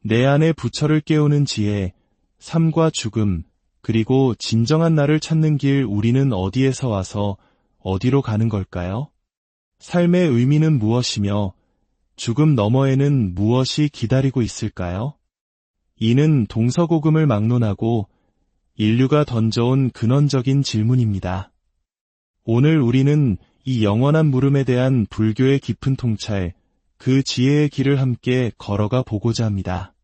내 안의 부처를 깨우는 지혜, 삶과 죽음, 그리고 진정한 나를 찾는 길 우리는 어디에서 와서 어디로 가는 걸까요? 삶의 의미는 무엇이며 죽음 너머에는 무엇이 기다리고 있을까요? 이는 동서고금을 막론하고 인류가 던져온 근원적인 질문입니다. 오늘 우리는 이 영원한 물음에 대한 불교의 깊은 통찰, 그 지혜의 길을 함께 걸어가 보고자 합니다.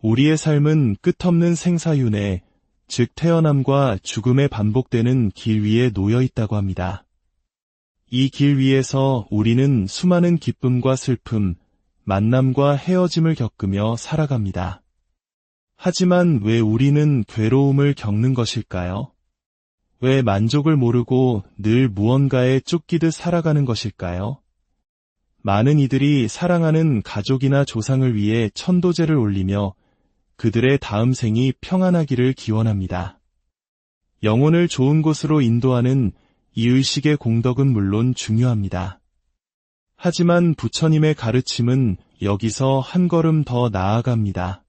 우리의 삶은 끝없는 생사윤회, 즉 태어남과 죽음에 반복되는 길 위에 놓여 있다고 합니다. 이 길 위에서 우리는 수많은 기쁨과 슬픔, 만남과 헤어짐을 겪으며 살아갑니다. 하지만 왜 우리는 괴로움을 겪는 것일까요? 왜 만족을 모르고 늘 무언가에 쫓기듯 살아가는 것일까요? 많은 이들이 사랑하는 가족이나 조상을 위해 천도제를 올리며 그들의 다음 생이 평안하기를 기원합니다. 영혼을 좋은 곳으로 인도하는 이 의식의 공덕은 물론 중요합니다. 하지만 부처님의 가르침은 여기서 한 걸음 더 나아갑니다.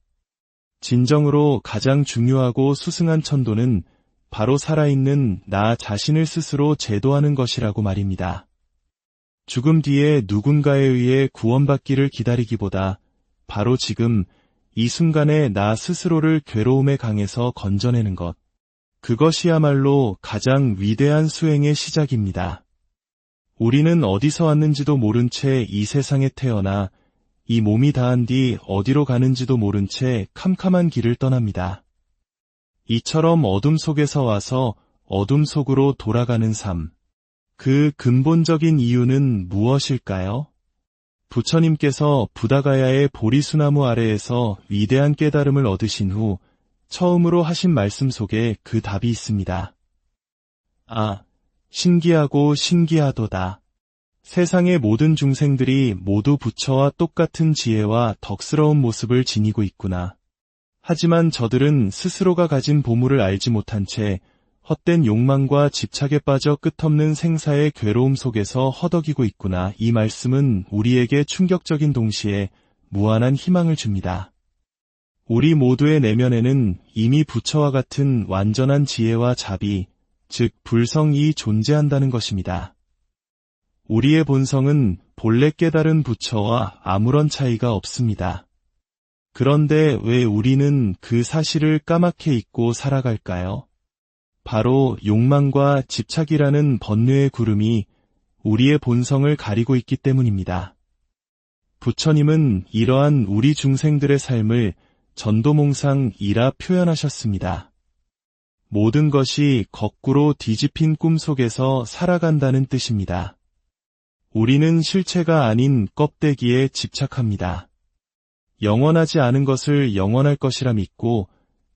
진정으로 가장 중요하고 수승한 천도는 바로 살아있는 나 자신을 스스로 제도하는 것이라고 말입니다. 죽음 뒤에 누군가에 의해 구원받기를 기다리기보다 바로 지금 이 순간에 나 스스로를 괴로움의 강에서 건져내는 것. 그것이야말로 가장 위대한 수행의 시작입니다. 우리는 어디서 왔는지도 모른 채 이 세상에 태어나 이 몸이 다한 뒤 어디로 가는지도 모른 채 캄캄한 길을 떠납니다. 이처럼 어둠 속에서 와서 어둠 속으로 돌아가는 삶. 그 근본적인 이유는 무엇일까요? 부처님께서 부다가야의 보리수나무 아래에서 위대한 깨달음을 얻으신 후 처음으로 하신 말씀 속에 그 답이 있습니다. 아, 신기하고 신기하도다. 세상의 모든 중생들이 모두 부처와 똑같은 지혜와 덕스러운 모습을 지니고 있구나. 하지만 저들은 스스로가 가진 보물을 알지 못한 채 헛된 욕망과 집착에 빠져 끝없는 생사의 괴로움 속에서 허덕이고 있구나. 이 말씀은 우리에게 충격적인 동시에 무한한 희망을 줍니다. 우리 모두의 내면에는 이미 부처와 같은 완전한 지혜와 자비, 즉 불성이 존재한다는 것입니다. 우리의 본성은 본래 깨달은 부처와 아무런 차이가 없습니다. 그런데 왜 우리는 그 사실을 까맣게 잊고 살아갈까요? 바로 욕망과 집착이라는 번뇌의 구름이 우리의 본성을 가리고 있기 때문입니다. 부처님은 이러한 우리 중생들의 삶을 전도몽상이라 표현하셨습니다. 모든 것이 거꾸로 뒤집힌 꿈 속에서 살아간다는 뜻입니다. 우리는 실체가 아닌 껍데기에 집착합니다. 영원하지 않은 것을 영원할 것이라 믿고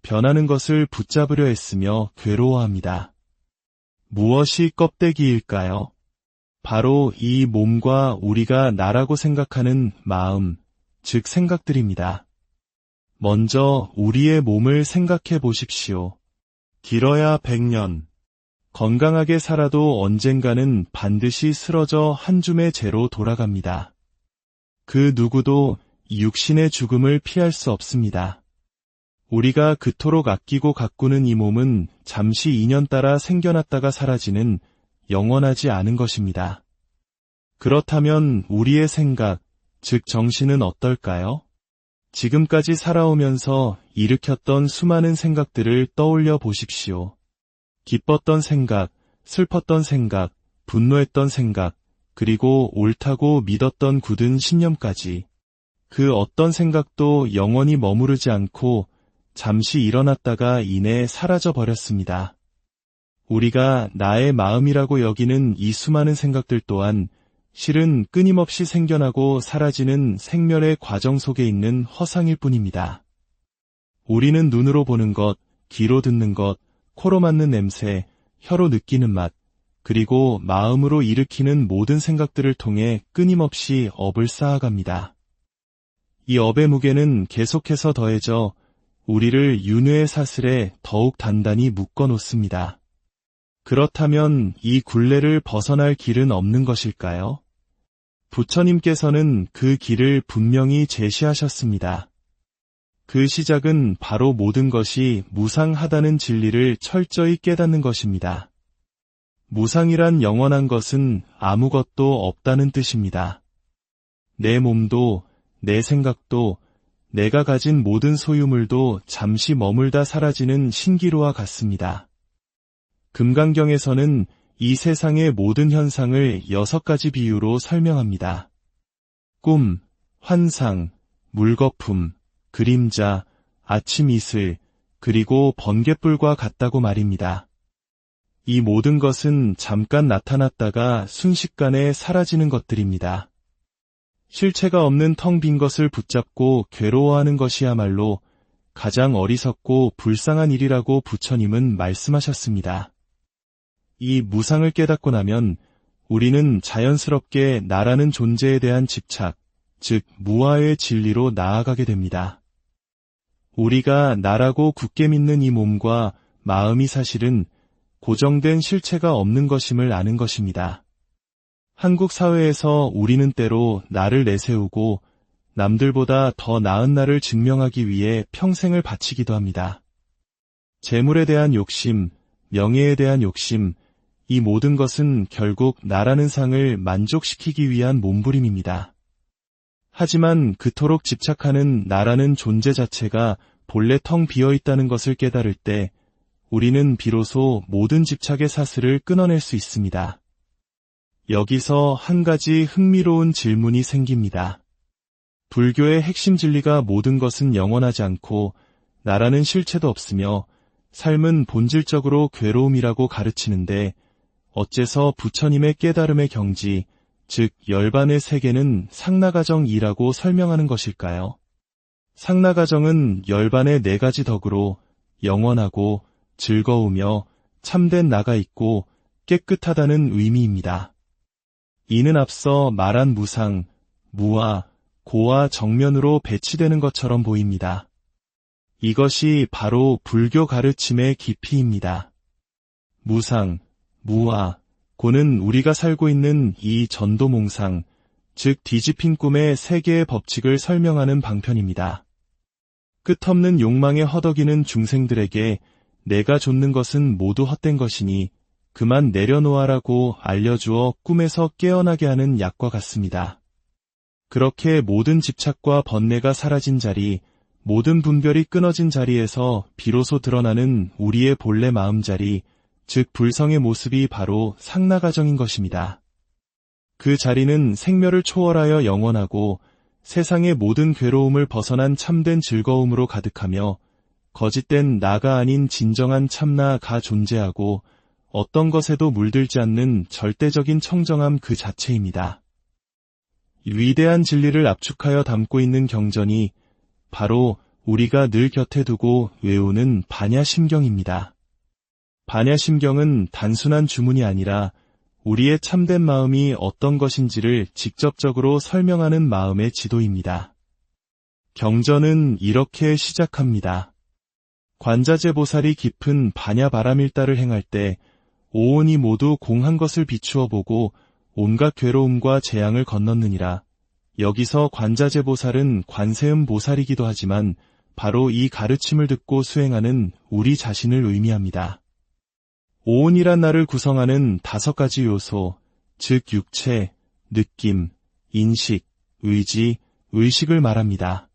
변하는 것을 붙잡으려 했으며 괴로워합니다. 무엇이 껍데기일까요? 바로 이 몸과 우리가 나라고 생각하는 마음, 즉 생각들입니다. 먼저 우리의 몸을 생각해 보십시오. 길어야 100년. 건강하게 살아도 언젠가는 반드시 쓰러져 한 줌의 재로 돌아갑니다. 그 누구도 육신의 죽음을 피할 수 없습니다. 우리가 그토록 아끼고 가꾸는 이 몸은 잠시 인연 따라 생겨났다가 사라지는 영원하지 않은 것입니다. 그렇다면 우리의 생각, 즉 정신은 어떨까요? 지금까지 살아오면서 일으켰던 수많은 생각들을 떠올려 보십시오. 기뻤던 생각, 슬펐던 생각, 분노했던 생각, 그리고 옳다고 믿었던 굳은 신념까지. 그 어떤 생각도 영원히 머무르지 않고 잠시 일어났다가 이내 사라져 버렸습니다. 우리가 나의 마음이라고 여기는 이 수많은 생각들 또한 실은 끊임없이 생겨나고 사라지는 생멸의 과정 속에 있는 허상일 뿐입니다. 우리는 눈으로 보는 것, 귀로 듣는 것, 코로 맡는 냄새, 혀로 느끼는 맛, 그리고 마음으로 일으키는 모든 생각들을 통해 끊임없이 업을 쌓아갑니다. 이 업의 무게는 계속해서 더해져 우리를 윤회의 사슬에 더욱 단단히 묶어 놓습니다. 그렇다면 이 굴레를 벗어날 길은 없는 것일까요? 부처님께서는 그 길을 분명히 제시하셨습니다. 그 시작은 바로 모든 것이 무상하다는 진리를 철저히 깨닫는 것입니다. 무상이란 영원한 것은 아무것도 없다는 뜻입니다. 내 몸도, 내 생각도, 내가 가진 모든 소유물도 잠시 머물다 사라지는 신기루와 같습니다. 금강경에서는 이 세상의 모든 현상을 6가지 비유로 설명합니다. 꿈, 환상, 물거품, 그림자, 아침 이슬, 그리고 번갯불과 같다고 말입니다. 이 모든 것은 잠깐 나타났다가 순식간에 사라지는 것들입니다. 실체가 없는 텅 빈 것을 붙잡고 괴로워하는 것이야말로 가장 어리석고 불쌍한 일이라고 부처님은 말씀하셨습니다. 이 무상을 깨닫고 나면 우리는 자연스럽게 나라는 존재에 대한 집착, 즉 무아의 진리로 나아가게 됩니다. 우리가 나라고 굳게 믿는 이 몸과 마음이 사실은 고정된 실체가 없는 것임을 아는 것입니다. 한국 사회에서 우리는 때로 나를 내세우고 남들보다 더 나은 나를 증명하기 위해 평생을 바치기도 합니다. 재물에 대한 욕심, 명예에 대한 욕심, 이 모든 것은 결국 나라는 상을 만족시키기 위한 몸부림입니다. 하지만 그토록 집착하는 나라는 존재 자체가 본래 텅 비어있다는 것을 깨달을 때 우리는 비로소 모든 집착의 사슬을 끊어낼 수 있습니다. 여기서 한 가지 흥미로운 질문이 생깁니다. 불교의 핵심 진리가 모든 것은 영원하지 않고 나라는 실체도 없으며 삶은 본질적으로 괴로움이라고 가르치는데 어째서 부처님의 깨달음의 경지, 즉 열반의 세계는 상나가정이라고 설명하는 것일까요? 상나가정은 열반의 4가지 덕으로 영원하고 즐거우며 참된 나가 있고 깨끗하다는 의미입니다. 이는 앞서 말한 무상, 무아, 고와 정면으로 배치되는 것처럼 보입니다. 이것이 바로 불교 가르침의 깊이입니다. 무상, 무아, 고는 우리가 살고 있는 이 전도몽상, 즉 뒤집힌 꿈의 세계의 법칙을 설명하는 방편입니다. 끝없는 욕망에 허덕이는 중생들에게 내가 좇는 것은 모두 헛된 것이니 그만 내려놓아라고 알려주어 꿈에서 깨어나게 하는 약과 같습니다. 그렇게 모든 집착과 번뇌가 사라진 자리, 모든 분별이 끊어진 자리에서 비로소 드러나는 우리의 본래 마음자리, 즉 불성의 모습이 바로 상나가정인 것입니다. 그 자리는 생멸을 초월하여 영원하고 세상의 모든 괴로움을 벗어난 참된 즐거움으로 가득하며 거짓된 나가 아닌 진정한 참나가 존재하고 어떤 것에도 물들지 않는 절대적인 청정함 그 자체입니다. 위대한 진리를 압축하여 담고 있는 경전이 바로 우리가 늘 곁에 두고 외우는 반야심경입니다. 반야심경은 단순한 주문이 아니라 우리의 참된 마음이 어떤 것인지를 직접적으로 설명하는 마음의 지도입니다. 경전은 이렇게 시작합니다. 관자재 보살이 깊은 반야바라밀다를 행할 때 오온이 모두 공한 것을 비추어 보고 온갖 괴로움과 재앙을 건넜느니라. 여기서 관자재 보살은 관세음 보살이기도 하지만 바로 이 가르침을 듣고 수행하는 우리 자신을 의미합니다. 오온이란 나를 구성하는 5가지 요소, 즉 육체, 느낌, 인식, 의지, 의식을 말합니다.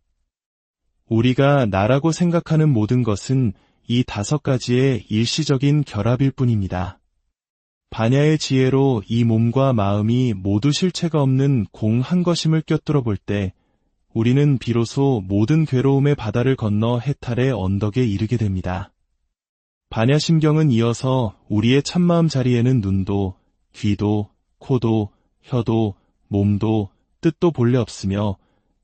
우리가 나라고 생각하는 모든 것은 이 5가지의 일시적인 결합일 뿐입니다. 반야의 지혜로 이 몸과 마음이 모두 실체가 없는 공 한 것임을 꿰뚫어 볼 때 우리는 비로소 모든 괴로움의 바다를 건너 해탈의 언덕에 이르게 됩니다. 반야심경은 이어서 우리의 참마음 자리에는 눈도, 귀도, 코도, 혀도, 몸도, 뜻도 본래 없으며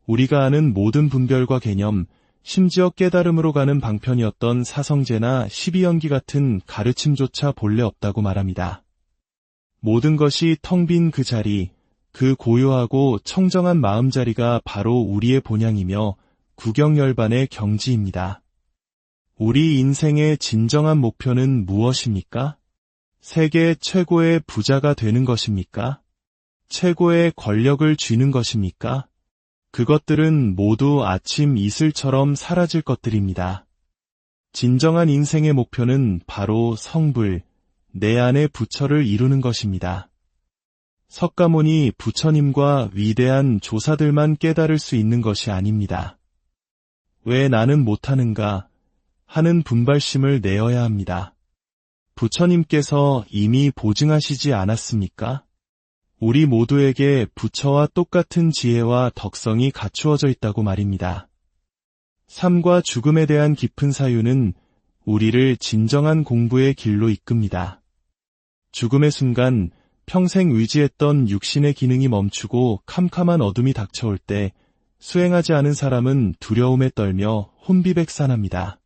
우리가 아는 모든 분별과 개념, 심지어 깨달음으로 가는 방편이었던 사성제나 12연기 같은 가르침조차 본래 없다고 말합니다. 모든 것이 텅 빈 그 자리, 그 고요하고 청정한 마음자리가 바로 우리의 본향이며 구경열반의 경지입니다. 우리 인생의 진정한 목표는 무엇입니까? 세계 최고의 부자가 되는 것입니까? 최고의 권력을 쥐는 것입니까? 그것들은 모두 아침 이슬처럼 사라질 것들입니다. 진정한 인생의 목표는 바로 성불, 내 안의 부처를 이루는 것입니다. 석가모니 부처님과 위대한 조사들만 깨달을 수 있는 것이 아닙니다. 왜 나는 못하는가 하는 분발심을 내어야 합니다. 부처님께서 이미 보증하시지 않았습니까? 우리 모두에게 부처와 똑같은 지혜와 덕성이 갖추어져 있다고 말입니다. 삶과 죽음에 대한 깊은 사유는 우리를 진정한 공부의 길로 이끕니다. 죽음의 순간 평생 의지했던 육신의 기능이 멈추고 캄캄한 어둠이 닥쳐올 때 수행하지 않은 사람은 두려움에 떨며 혼비백산합니다.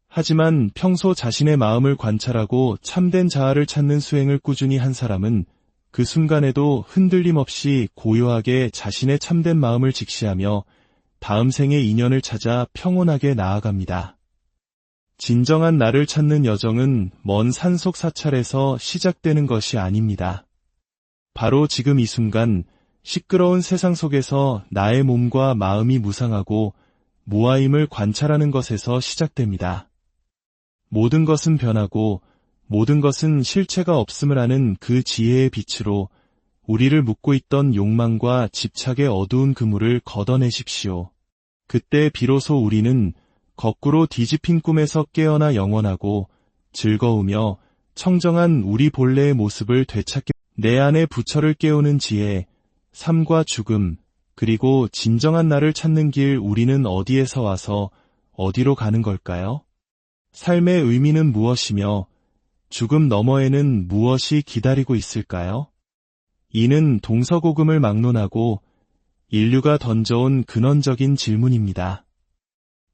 하지만 평소 자신의 마음을 관찰하고 참된 자아를 찾는 수행을 꾸준히 한 사람은 그 순간에도 흔들림 없이 고요하게 자신의 참된 마음을 직시하며 다음 생의 인연을 찾아 평온하게 나아갑니다. 진정한 나를 찾는 여정은 먼 산속 사찰에서 시작되는 것이 아닙니다. 바로 지금 이 순간 시끄러운 세상 속에서 나의 몸과 마음이 무상하고 무아임을 관찰하는 것에서 시작됩니다. 모든 것은 변하고 모든 것은 실체가 없음을 아는 그 지혜의 빛으로 우리를 묶고 있던 욕망과 집착의 어두운 그물을 걷어내십시오. 그때 비로소 우리는 거꾸로 뒤집힌 꿈에서 깨어나 영원하고 즐거우며 청정한 우리 본래의 모습을 되찾게 내 안의 부처를 깨우는 지혜, 삶과 죽음, 그리고 진정한 나를 찾는 길 우리는 어디에서 와서 어디로 가는 걸까요? 삶의 의미는 무엇이며 죽음 너머에는 무엇이 기다리고 있을까요? 이는 동서고금을 막론하고 인류가 던져온 근원적인 질문입니다.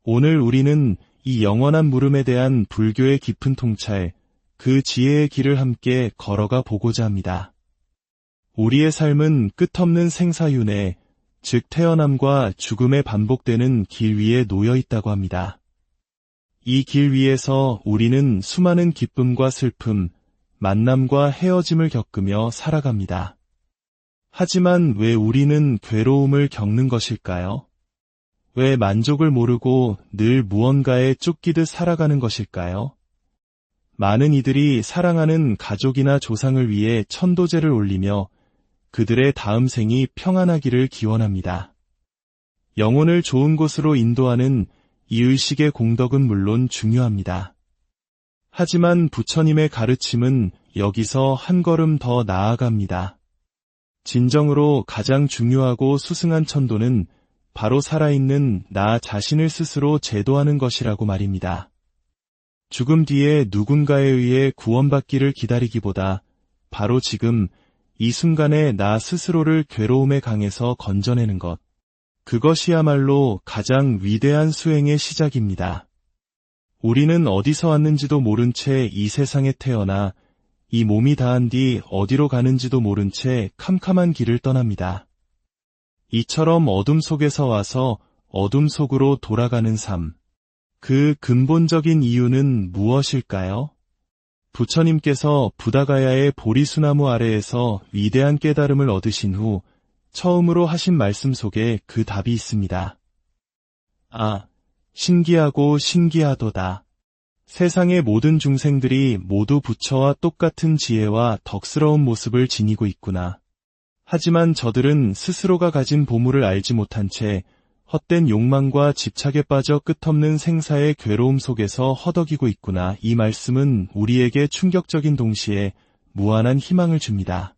오늘 우리는 이 영원한 물음에 대한 불교의 깊은 통찰, 그 지혜의 길을 함께 걸어가 보고자 합니다. 우리의 삶은 끝없는 생사윤회, 즉 태어남과 죽음에 반복되는 길 위에 놓여 있다고 합니다. 이 길 위에서 우리는 수많은 기쁨과 슬픔, 만남과 헤어짐을 겪으며 살아갑니다. 하지만 왜 우리는 괴로움을 겪는 것일까요? 왜 만족을 모르고 늘 무언가에 쫓기듯 살아가는 것일까요? 많은 이들이 사랑하는 가족이나 조상을 위해 천도제를 올리며 그들의 다음 생이 평안하기를 기원합니다. 영혼을 좋은 곳으로 인도하는 이 의식의 공덕은 물론 중요합니다. 하지만 부처님의 가르침은 여기서 한 걸음 더 나아갑니다. 진정으로 가장 중요하고 수승한 천도는 바로 살아있는 나 자신을 스스로 제도하는 것이라고 말입니다. 죽음 뒤에 누군가에 의해 구원받기를 기다리기보다 바로 지금 이 순간에 나 스스로를 괴로움의 강에서 건져내는 것. 그것이야말로 가장 위대한 수행의 시작입니다. 우리는 어디서 왔는지도 모른 채 이 세상에 태어나 이 몸이 다한 뒤 어디로 가는지도 모른 채 캄캄한 길을 떠납니다. 이처럼 어둠 속에서 와서 어둠 속으로 돌아가는 삶. 그 근본적인 이유는 무엇일까요? 부처님께서 부다가야의 보리수나무 아래에서 위대한 깨달음을 얻으신 후 처음으로 하신 말씀 속에 그 답이 있습니다. 아, 신기하고 신기하도다. 세상의 모든 중생들이 모두 부처와 똑같은 지혜와 덕스러운 모습을 지니고 있구나. 하지만 저들은 스스로가 가진 보물을 알지 못한 채 헛된 욕망과 집착에 빠져 끝없는 생사의 괴로움 속에서 허덕이고 있구나. 이 말씀은 우리에게 충격적인 동시에 무한한 희망을 줍니다.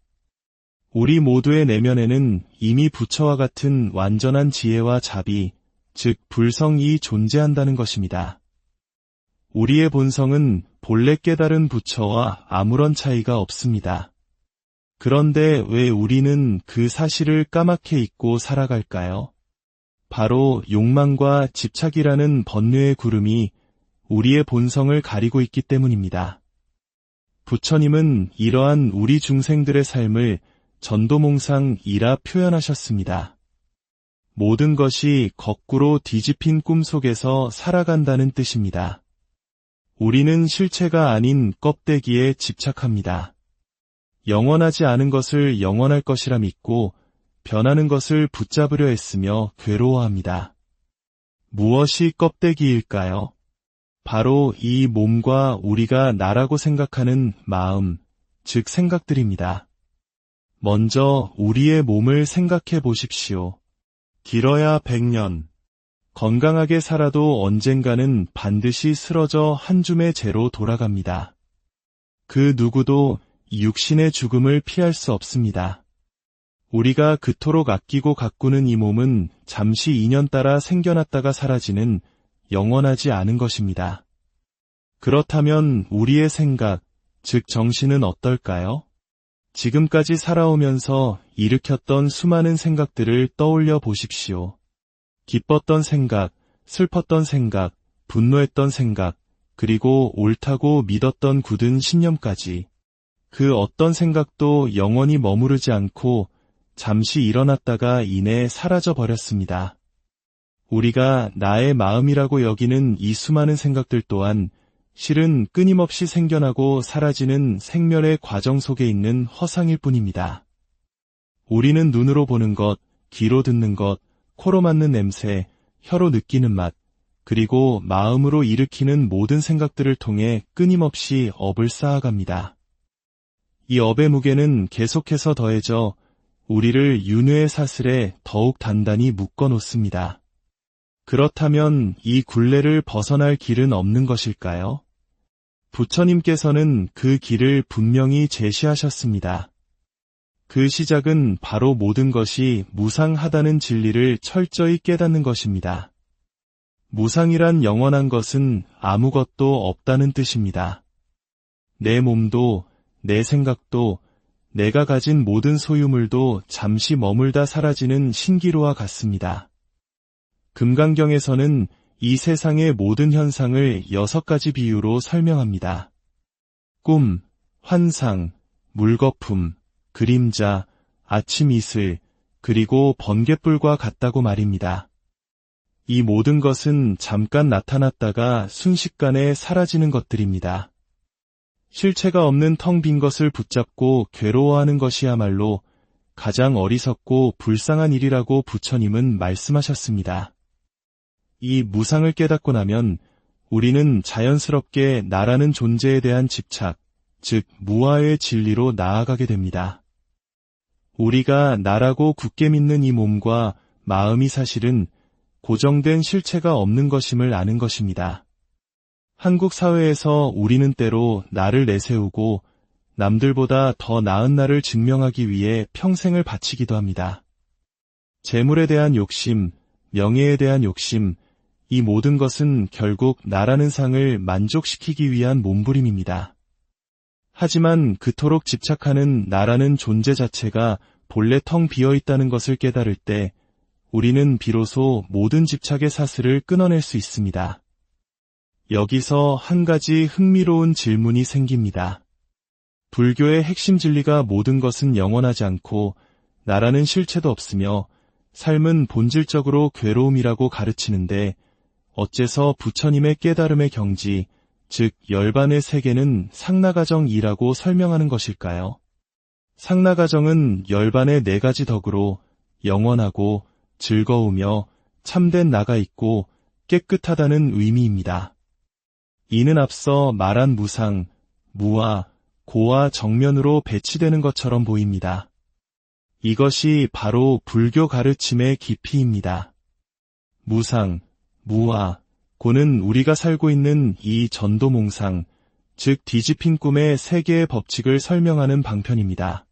우리 모두의 내면에는 이미 부처와 같은 완전한 지혜와 자비, 즉 불성이 존재한다는 것입니다. 우리의 본성은 본래 깨달은 부처와 아무런 차이가 없습니다. 그런데 왜 우리는 그 사실을 까맣게 잊고 살아갈까요? 바로 욕망과 집착이라는 번뇌의 구름이 우리의 본성을 가리고 있기 때문입니다. 부처님은 이러한 우리 중생들의 삶을 전도몽상이라 표현하셨습니다. 모든 것이 거꾸로 뒤집힌 꿈 속에서 살아간다는 뜻입니다. 우리는 실체가 아닌 껍데기에 집착합니다. 영원하지 않은 것을 영원할 것이라 믿고 변하는 것을 붙잡으려 했으며 괴로워합니다. 무엇이 껍데기일까요? 바로 이 몸과 우리가 나라고 생각하는 마음, 즉 생각들입니다. 먼저 우리의 몸을 생각해 보십시오. 길어야 100년. 건강하게 살아도 언젠가는 반드시 쓰러져 한 줌의 재로 돌아갑니다. 그 누구도 육신의 죽음을 피할 수 없습니다. 우리가 그토록 아끼고 가꾸는 이 몸은 잠시 인연 따라 생겨났다가 사라지는 영원하지 않은 것입니다. 그렇다면 우리의 생각, 즉 정신은 어떨까요? 지금까지 살아오면서 일으켰던 수많은 생각들을 떠올려 보십시오. 기뻤던 생각, 슬펐던 생각, 분노했던 생각, 그리고 옳다고 믿었던 굳은 신념까지. 그 어떤 생각도 영원히 머무르지 않고 잠시 일어났다가 이내 사라져 버렸습니다. 우리가 나의 마음이라고 여기는 이 수많은 생각들 또한 실은 끊임없이 생겨나고 사라지는 생멸의 과정 속에 있는 허상일 뿐입니다. 우리는 눈으로 보는 것, 귀로 듣는 것, 코로 맡는 냄새, 혀로 느끼는 맛, 그리고 마음으로 일으키는 모든 생각들을 통해 끊임없이 업을 쌓아갑니다. 이 업의 무게는 계속해서 더해져 우리를 윤회의 사슬에 더욱 단단히 묶어 놓습니다. 그렇다면 이 굴레를 벗어날 길은 없는 것일까요? 부처님께서는 그 길을 분명히 제시하셨습니다. 그 시작은 바로 모든 것이 무상하다는 진리를 철저히 깨닫는 것입니다. 무상이란 영원한 것은 아무것도 없다는 뜻입니다. 내 몸도, 내 생각도, 내가 가진 모든 소유물도 잠시 머물다 사라지는 신기루와 같습니다. 금강경에서는 이 세상의 모든 현상을 6가지 비유로 설명합니다. 꿈, 환상, 물거품, 그림자, 아침 이슬, 그리고 번갯불과 같다고 말입니다. 이 모든 것은 잠깐 나타났다가 순식간에 사라지는 것들입니다. 실체가 없는 텅 빈 것을 붙잡고 괴로워하는 것이야말로 가장 어리석고 불쌍한 일이라고 부처님은 말씀하셨습니다. 이 무상을 깨닫고 나면 우리는 자연스럽게 나라는 존재에 대한 집착, 즉 무아의 진리로 나아가게 됩니다. 우리가 나라고 굳게 믿는 이 몸과 마음이 사실은 고정된 실체가 없는 것임을 아는 것입니다. 한국 사회에서 우리는 때로 나를 내세우고 남들보다 더 나은 나를 증명하기 위해 평생을 바치기도 합니다. 재물에 대한 욕심, 명예에 대한 욕심, 이 모든 것은 결국 나라는 상을 만족시키기 위한 몸부림입니다. 하지만 그토록 집착하는 나라는 존재 자체가 본래 텅 비어있다는 것을 깨달을 때 우리는 비로소 모든 집착의 사슬을 끊어낼 수 있습니다. 여기서 한 가지 흥미로운 질문이 생깁니다. 불교의 핵심 진리가 모든 것은 영원하지 않고 나라는 실체도 없으며 삶은 본질적으로 괴로움이라고 가르치는데 어째서 부처님의 깨달음의 경지, 즉 열반의 세계는 상나가정이라고 설명하는 것일까요? 상나가정은 열반의 4가지 덕으로 영원하고 즐거우며 참된 나가 있고 깨끗하다는 의미입니다. 이는 앞서 말한 무상, 무아, 고와 정면으로 배치되는 것처럼 보입니다. 이것이 바로 불교 가르침의 깊이입니다. 무상, 무아, 고는 우리가 살고 있는 이 전도몽상, 즉 뒤집힌 꿈의 세계의 법칙을 설명하는 방편입니다.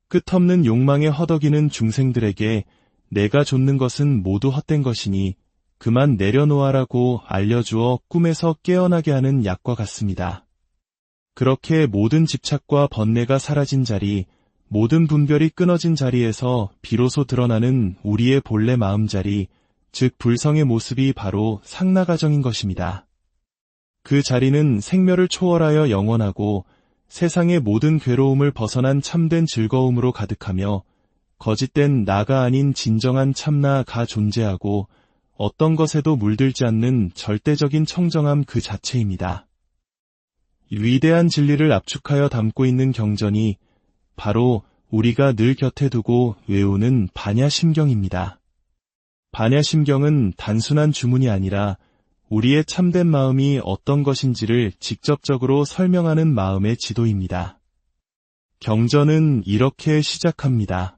끝없는 욕망에 허덕이는 중생들에게 내가 좇는 것은 모두 헛된 것이니 그만 내려놓아라고 알려주어 꿈에서 깨어나게 하는 약과 같습니다. 그렇게 모든 집착과 번뇌가 사라진 자리, 모든 분별이 끊어진 자리에서 비로소 드러나는 우리의 본래 마음자리, 즉 불성의 모습이 바로 상나가정인 것입니다. 그 자리는 생멸을 초월하여 영원하고 세상의 모든 괴로움을 벗어난 참된 즐거움으로 가득하며 거짓된 나가 아닌 진정한 참나가 존재하고 어떤 것에도 물들지 않는 절대적인 청정함 그 자체입니다. 위대한 진리를 압축하여 담고 있는 경전이 바로 우리가 늘 곁에 두고 외우는 반야심경입니다. 반야심경은 단순한 주문이 아니라 우리의 참된 마음이 어떤 것인지를 직접적으로 설명하는 마음의 지도입니다. 경전은 이렇게 시작합니다.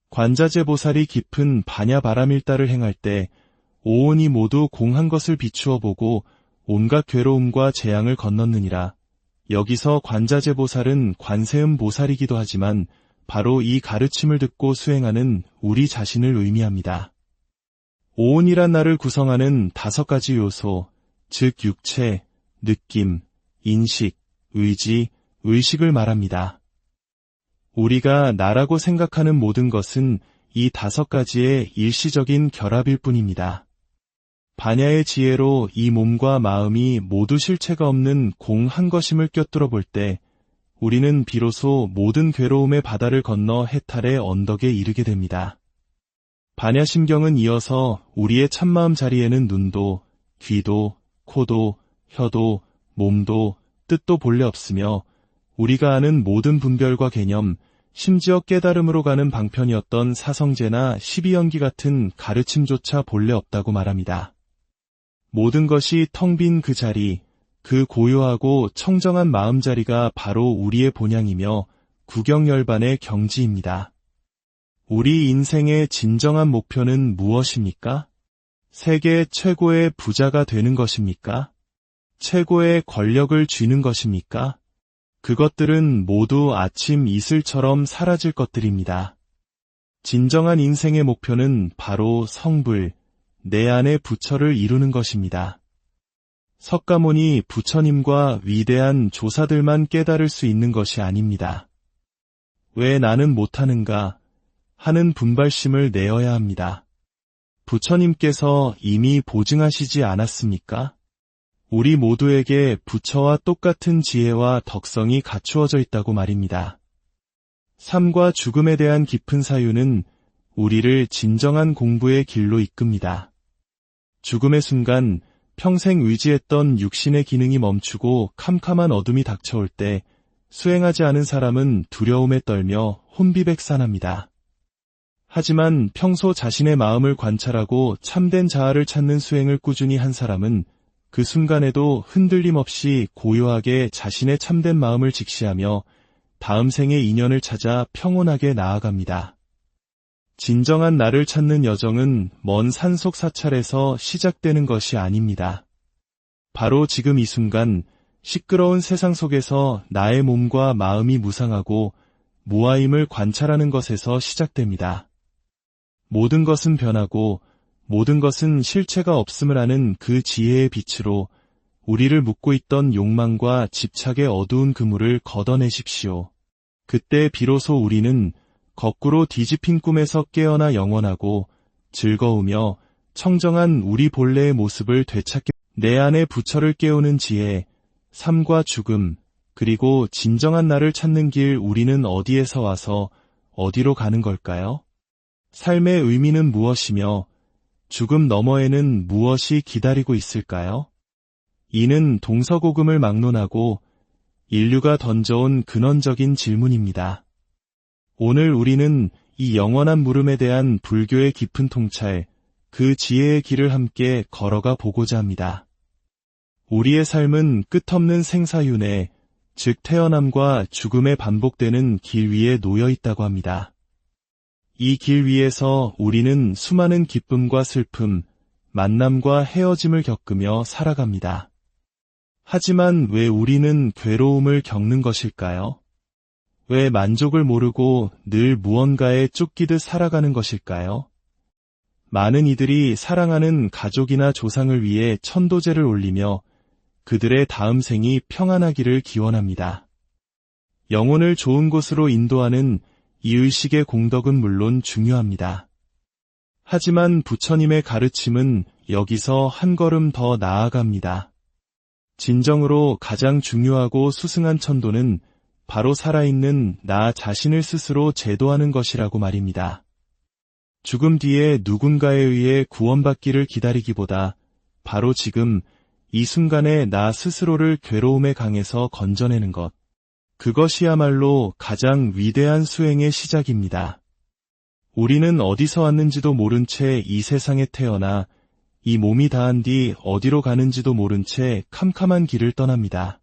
관자재보살이 깊은 반야바라밀다를 행할 때 오온이 모두 공한 것을 비추어 보고 온갖 괴로움과 재앙을 건넜느니라. 여기서 관자재보살은 관세음보살이기도 하지만 바로 이 가르침을 듣고 수행하는 우리 자신을 의미합니다. 오온이란 나를 구성하는 5가지 요소, 즉 육체, 느낌, 인식, 의지, 의식을 말합니다. 우리가 나라고 생각하는 모든 것은 이 5가지의 일시적인 결합일 뿐입니다. 반야의 지혜로 이 몸과 마음이 모두 실체가 없는 공 한 것임을 꿰뚫어 볼 때 우리는 비로소 모든 괴로움의 바다를 건너 해탈의 언덕에 이르게 됩니다. 반야심경은 이어서 우리의 참마음 자리에는 눈도, 귀도, 코도, 혀도, 몸도, 뜻도 본래 없으며 우리가 아는 모든 분별과 개념, 심지어 깨달음으로 가는 방편이었던 사성제나 12연기 같은 가르침조차 본래 없다고 말합니다. 모든 것이 텅 빈 그 자리, 그 고요하고 청정한 마음자리가 바로 우리의 본향이며 구경열반의 경지입니다. 우리 인생의 진정한 목표는 무엇입니까? 세계 최고의 부자가 되는 것입니까? 최고의 권력을 쥐는 것입니까? 그것들은 모두 아침 이슬처럼 사라질 것들입니다. 진정한 인생의 목표는 바로 성불, 내 안의 부처를 이루는 것입니다. 석가모니 부처님과 위대한 조사들만 깨달을 수 있는 것이 아닙니다. 왜 나는 못하는가 하는 분발심을 내어야 합니다. 부처님께서 이미 보증하시지 않았습니까? 우리 모두에게 부처와 똑같은 지혜와 덕성이 갖추어져 있다고 말입니다. 삶과 죽음에 대한 깊은 사유는 우리를 진정한 공부의 길로 이끕니다. 죽음의 순간 평생 의지했던 육신의 기능이 멈추고 캄캄한 어둠이 닥쳐올 때 수행하지 않은 사람은 두려움에 떨며 혼비백산합니다. 하지만 평소 자신의 마음을 관찰하고 참된 자아를 찾는 수행을 꾸준히 한 사람은 그 순간에도 흔들림 없이 고요하게 자신의 참된 마음을 직시하며 다음 생의 인연을 찾아 평온하게 나아갑니다. 진정한 나를 찾는 여정은 먼 산속 사찰에서 시작되는 것이 아닙니다. 바로 지금 이 순간 시끄러운 세상 속에서 나의 몸과 마음이 무상하고 무아임을 관찰하는 것에서 시작됩니다. 모든 것은 변하고 모든 것은 실체가 없음을 아는 그 지혜의 빛으로 우리를 묶고 있던 욕망과 집착의 어두운 그물을 걷어내십시오. 그때 비로소 우리는 거꾸로 뒤집힌 꿈에서 깨어나 영원하고 즐거우며 청정한 우리 본래의 모습을 되찾게 내 안의 부처를 깨우는 지혜, 삶과 죽음, 그리고 진정한 나를 찾는 길 우리는 어디에서 와서 어디로 가는 걸까요? 삶의 의미는 무엇이며 죽음 너머에는 무엇이 기다리고 있을까요? 이는 동서고금을 막론하고 인류가 던져온 근원적인 질문입니다. 오늘 우리는 이 영원한 물음에 대한 불교의 깊은 통찰, 그 지혜의 길을 함께 걸어가 보고자 합니다. 우리의 삶은 끝없는 생사윤회, 즉 태어남과 죽음에 반복되는 길 위에 놓여 있다고 합니다. 이 길 위에서 우리는 수많은 기쁨과 슬픔, 만남과 헤어짐을 겪으며 살아갑니다. 하지만 왜 우리는 괴로움을 겪는 것일까요? 왜 만족을 모르고 늘 무언가에 쫓기듯 살아가는 것일까요? 많은 이들이 사랑하는 가족이나 조상을 위해 천도제를 올리며 그들의 다음 생이 평안하기를 기원합니다. 영혼을 좋은 곳으로 인도하는 이 의식의 공덕은 물론 중요합니다. 하지만 부처님의 가르침은 여기서 한 걸음 더 나아갑니다. 진정으로 가장 중요하고 수승한 천도는 바로 살아있는 나 자신을 스스로 제도하는 것이라고 말입니다. 죽음 뒤에 누군가에 의해 구원받기를 기다리기보다 바로 지금 이 순간에 나 스스로를 괴로움의 강에서 건져내는 것, 그것이야말로 가장 위대한 수행의 시작입니다. 우리는 어디서 왔는지도 모른 채 이 세상에 태어나 이 몸이 다한 뒤 어디로 가는지도 모른 채 캄캄한 길을 떠납니다.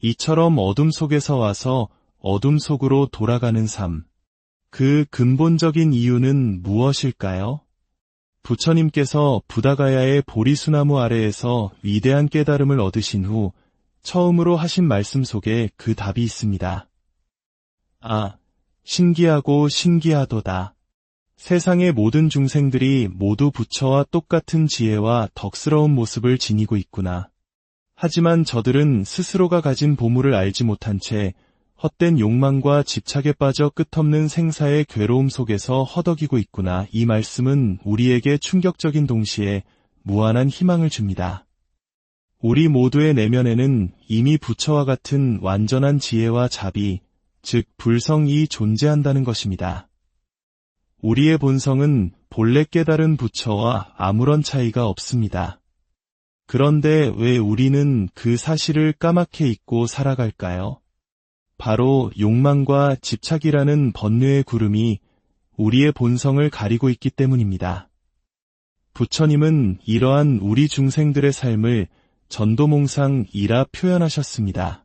이처럼 어둠 속에서 와서 어둠 속으로 돌아가는 삶. 그 근본적인 이유는 무엇일까요? 부처님께서 부다가야의 보리수나무 아래에서 위대한 깨달음을 얻으신 후 처음으로 하신 말씀 속에 그 답이 있습니다. 아, 신기하고 신기하도다. 세상의 모든 중생들이 모두 부처와 똑같은 지혜와 덕스러운 모습을 지니고 있구나. 하지만 저들은 스스로가 가진 보물을 알지 못한 채 헛된 욕망과 집착에 빠져 끝없는 생사의 괴로움 속에서 허덕이고 있구나. 이 말씀은 우리에게 충격적인 동시에 무한한 희망을 줍니다. 우리 모두의 내면에는 이미 부처와 같은 완전한 지혜와 자비, 즉 불성이 존재한다는 것입니다. 우리의 본성은 본래 깨달은 부처와 아무런 차이가 없습니다. 그런데 왜 우리는 그 사실을 까맣게 잊고 살아갈까요? 바로 욕망과 집착이라는 번뇌의 구름이 우리의 본성을 가리고 있기 때문입니다. 부처님은 이러한 우리 중생들의 삶을 전도몽상이라 표현하셨습니다.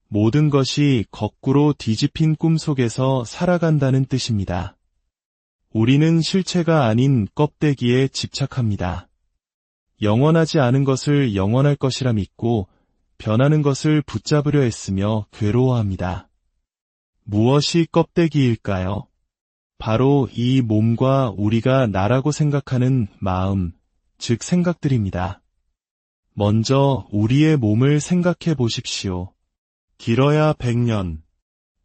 모든 것이 거꾸로 뒤집힌 꿈 속에서 살아간다는 뜻입니다. 우리는 실체가 아닌 껍데기에 집착합니다. 영원하지 않은 것을 영원할 것이라 믿고 변하는 것을 붙잡으려 했으며 괴로워합니다. 무엇이 껍데기일까요? 바로 이 몸과 우리가 나라고 생각하는 마음, 즉 생각들입니다. 먼저 우리의 몸을 생각해 보십시오. 길어야 100년.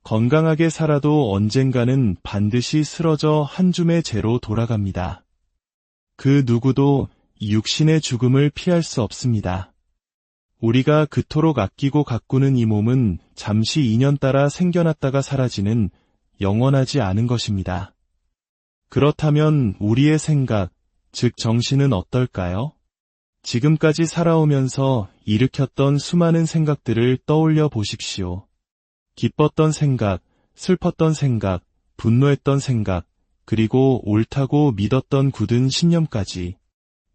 건강하게 살아도 언젠가는 반드시 쓰러져 한 줌의 재로 돌아갑니다. 그 누구도 육신의 죽음을 피할 수 없습니다. 우리가 그토록 아끼고 가꾸는 이 몸은 잠시 인연 따라 생겨났다가 사라지는 영원하지 않은 것입니다. 그렇다면 우리의 생각, 즉 정신은 어떨까요? 지금까지 살아오면서 일으켰던 수많은 생각들을 떠올려 보십시오. 기뻤던 생각, 슬펐던 생각, 분노했던 생각, 그리고 옳다고 믿었던 굳은 신념까지.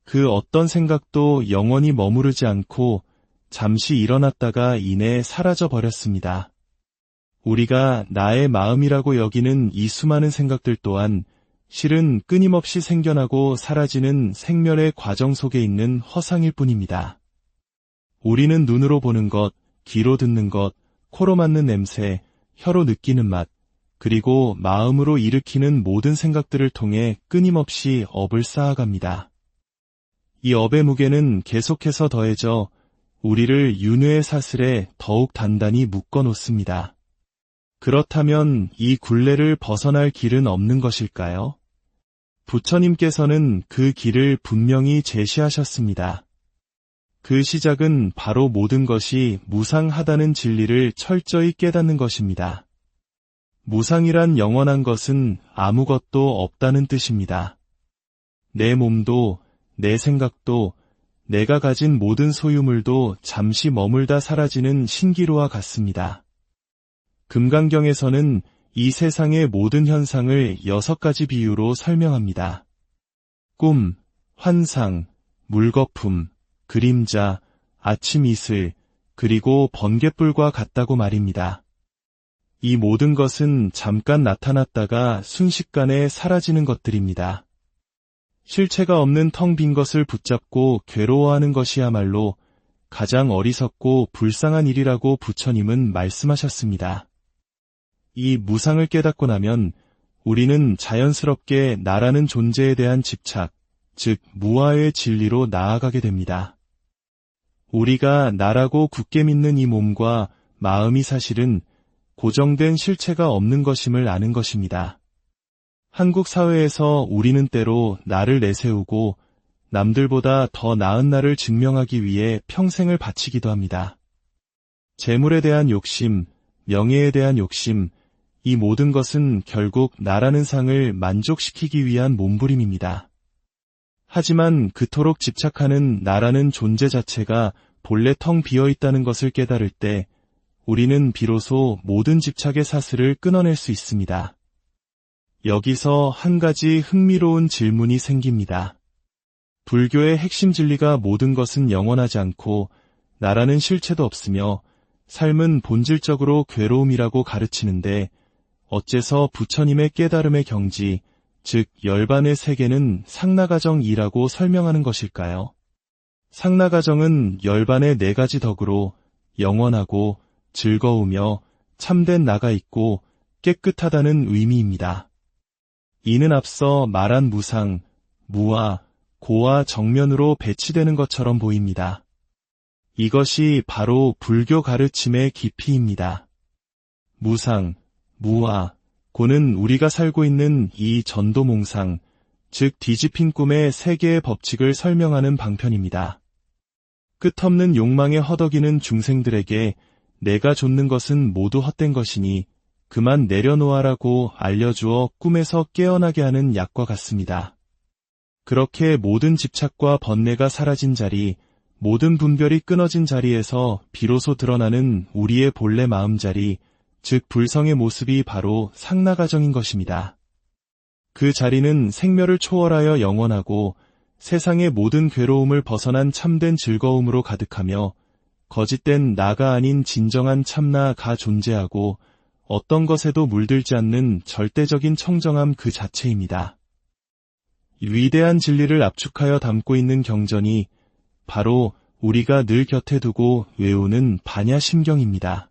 그 어떤 생각도 영원히 머무르지 않고 잠시 일어났다가 이내 사라져 버렸습니다. 우리가 나의 마음이라고 여기는 이 수많은 생각들 또한 실은 끊임없이 생겨나고 사라지는 생멸의 과정 속에 있는 허상일 뿐입니다. 우리는 눈으로 보는 것, 귀로 듣는 것, 코로 맡는 냄새, 혀로 느끼는 맛, 그리고 마음으로 일으키는 모든 생각들을 통해 끊임없이 업을 쌓아갑니다. 이 업의 무게는 계속해서 더해져 우리를 윤회의 사슬에 더욱 단단히 묶어 놓습니다. 그렇다면 이 굴레를 벗어날 길은 없는 것일까요? 부처님께서는 그 길을 분명히 제시하셨습니다. 그 시작은 바로 모든 것이 무상하다는 진리를 철저히 깨닫는 것입니다. 무상이란 영원한 것은 아무것도 없다는 뜻입니다. 내 몸도, 내 생각도, 내가 가진 모든 소유물도 잠시 머물다 사라지는 신기루와 같습니다. 금강경에서는 이 세상의 모든 현상을 6가지 비유로 설명합니다. 꿈, 환상, 물거품, 그림자, 아침 이슬, 그리고 번갯불과 같다고 말입니다. 이 모든 것은 잠깐 나타났다가 순식간에 사라지는 것들입니다. 실체가 없는 텅 빈 것을 붙잡고 괴로워하는 것이야말로 가장 어리석고 불쌍한 일이라고 부처님은 말씀하셨습니다. 이 무상을 깨닫고 나면 우리는 자연스럽게 나라는 존재에 대한 집착, 즉 무아의 진리로 나아가게 됩니다. 우리가 나라고 굳게 믿는 이 몸과 마음이 사실은 고정된 실체가 없는 것임을 아는 것입니다. 한국 사회에서 우리는 때로 나를 내세우고 남들보다 더 나은 나를 증명하기 위해 평생을 바치기도 합니다. 재물에 대한 욕심, 명예에 대한 욕심, 이 모든 것은 결국 나라는 상을 만족시키기 위한 몸부림입니다. 하지만 그토록 집착하는 나라는 존재 자체가 본래 텅 비어 있다는 것을 깨달을 때 우리는 비로소 모든 집착의 사슬을 끊어낼 수 있습니다. 여기서 한 가지 흥미로운 질문이 생깁니다. 불교의 핵심 진리가 모든 것은 영원하지 않고 나라는 실체도 없으며 삶은 본질적으로 괴로움이라고 가르치는데 어째서 부처님의 깨달음의 경지, 즉 열반의 세계는 상나가정이라고 설명하는 것일까요? 상나가정은 열반의 4가지 덕으로 영원하고 즐거우며 참된 나가 있고 깨끗하다는 의미입니다. 이는 앞서 말한 무상, 무와 고와 정면으로 배치되는 것처럼 보입니다. 이것이 바로 불교 가르침의 깊이입니다. 무상, 무와 고는 우리가 살고 있는 이 전도몽상, 즉 뒤집힌 꿈의 세계의 법칙을 설명하는 방편입니다. 끝없는 욕망에 허덕이는 중생들에게 내가 좇는 것은 모두 헛된 것이니 그만 내려놓아라고 알려주어 꿈에서 깨어나게 하는 약과 같습니다. 그렇게 모든 집착과 번뇌가 사라진 자리, 모든 분별이 끊어진 자리에서 비로소 드러나는 우리의 본래 마음자리, 즉 불성의 모습이 바로 상나가정인 것입니다. 그 자리는 생멸을 초월하여 영원하고 세상의 모든 괴로움을 벗어난 참된 즐거움으로 가득하며 거짓된 나가 아닌 진정한 참나가 존재하고 어떤 것에도 물들지 않는 절대적인 청정함 그 자체입니다. 위대한 진리를 압축하여 담고 있는 경전이 바로 우리가 늘 곁에 두고 외우는 반야심경입니다.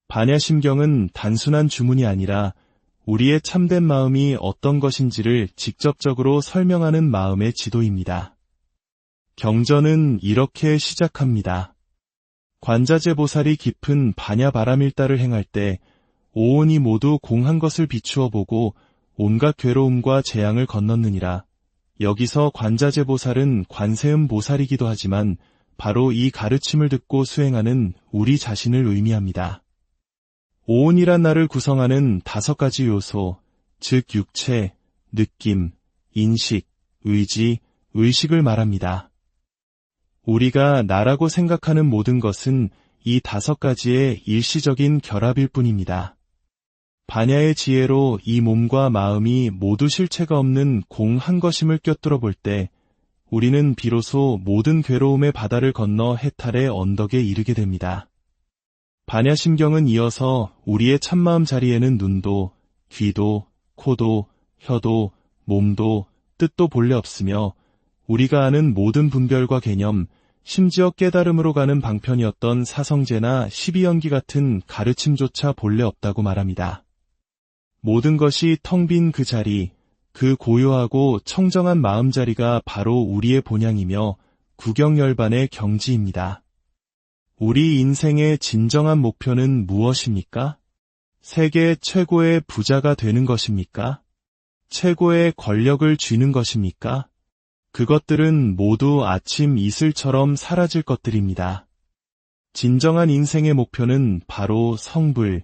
반야심경은 단순한 주문이 아니라 우리의 참된 마음이 어떤 것인지를 직접적으로 설명하는 마음의 지도입니다. 경전은 이렇게 시작합니다. 관자재보살이 깊은 반야바라밀다를 행할 때 오온이 모두 공한 것을 비추어 보고 온갖 괴로움과 재앙을 건넜느니라. 여기서 관자재보살은 관세음보살이기도 하지만 바로 이 가르침을 듣고 수행하는 우리 자신을 의미합니다. 오온이란 나를 구성하는 5가지 요소, 즉 육체, 느낌, 인식, 의지, 의식을 말합니다. 우리가 나라고 생각하는 모든 것은 이 5가지의 일시적인 결합일 뿐입니다. 반야의 지혜로 이 몸과 마음이 모두 실체가 없는 공 한 것임을 꿰뚫어 볼 때 우리는 비로소 모든 괴로움의 바다를 건너 해탈의 언덕에 이르게 됩니다. 반야심경은 이어서 우리의 참마음 자리에는 눈도, 귀도, 코도, 혀도, 몸도, 뜻도 본래 없으며 우리가 아는 모든 분별과 개념, 심지어 깨달음으로 가는 방편이었던 사성제나 12연기 같은 가르침조차 본래 없다고 말합니다. 모든 것이 텅 빈 그 자리, 그 고요하고 청정한 마음자리가 바로 우리의 본향이며 구경열반의 경지입니다. 우리 인생의 진정한 목표는 무엇입니까? 세계 최고의 부자가 되는 것입니까? 최고의 권력을 쥐는 것입니까? 그것들은 모두 아침 이슬처럼 사라질 것들입니다. 진정한 인생의 목표는 바로 성불,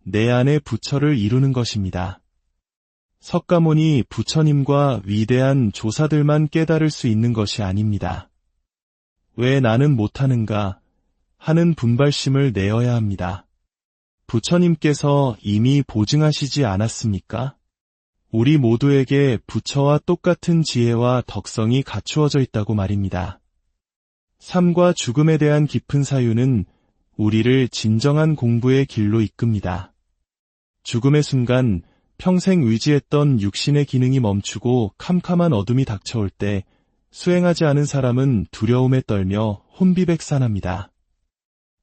내 안의 부처를 이루는 것입니다. 석가모니 부처님과 위대한 조사들만 깨달을 수 있는 것이 아닙니다. 왜 나는 못하는가 하는 분발심을 내어야 합니다. 부처님께서 이미 보증하시지 않았습니까? 우리 모두에게 부처와 똑같은 지혜와 덕성이 갖추어져 있다고 말입니다. 삶과 죽음에 대한 깊은 사유는 우리를 진정한 공부의 길로 이끕니다. 죽음의 순간 평생 의지했던 육신의 기능이 멈추고 캄캄한 어둠이 닥쳐올 때 수행하지 않은 사람은 두려움에 떨며 혼비백산합니다.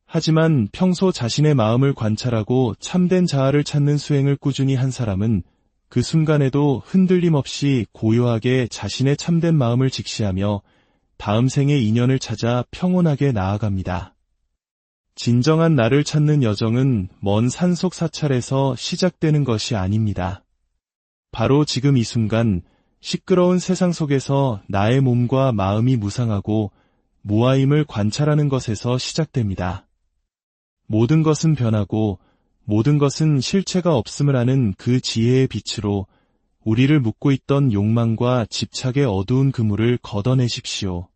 하지만 평소 자신의 마음을 관찰하고 참된 자아를 찾는 수행을 꾸준히 한 사람은 그 순간에도 흔들림 없이 고요하게 자신의 참된 마음을 직시하며 다음 생의 인연을 찾아 평온하게 나아갑니다. 진정한 나를 찾는 여정은 먼 산속 사찰에서 시작되는 것이 아닙니다. 바로 지금 이 순간 시끄러운 세상 속에서 나의 몸과 마음이 무상하고 무아임을 관찰하는 것에서 시작됩니다. 모든 것은 변하고 모든 것은 실체가 없음을 아는 그 지혜의 빛으로 우리를 묶고 있던 욕망과 집착의 어두운 그물을 걷어내십시오.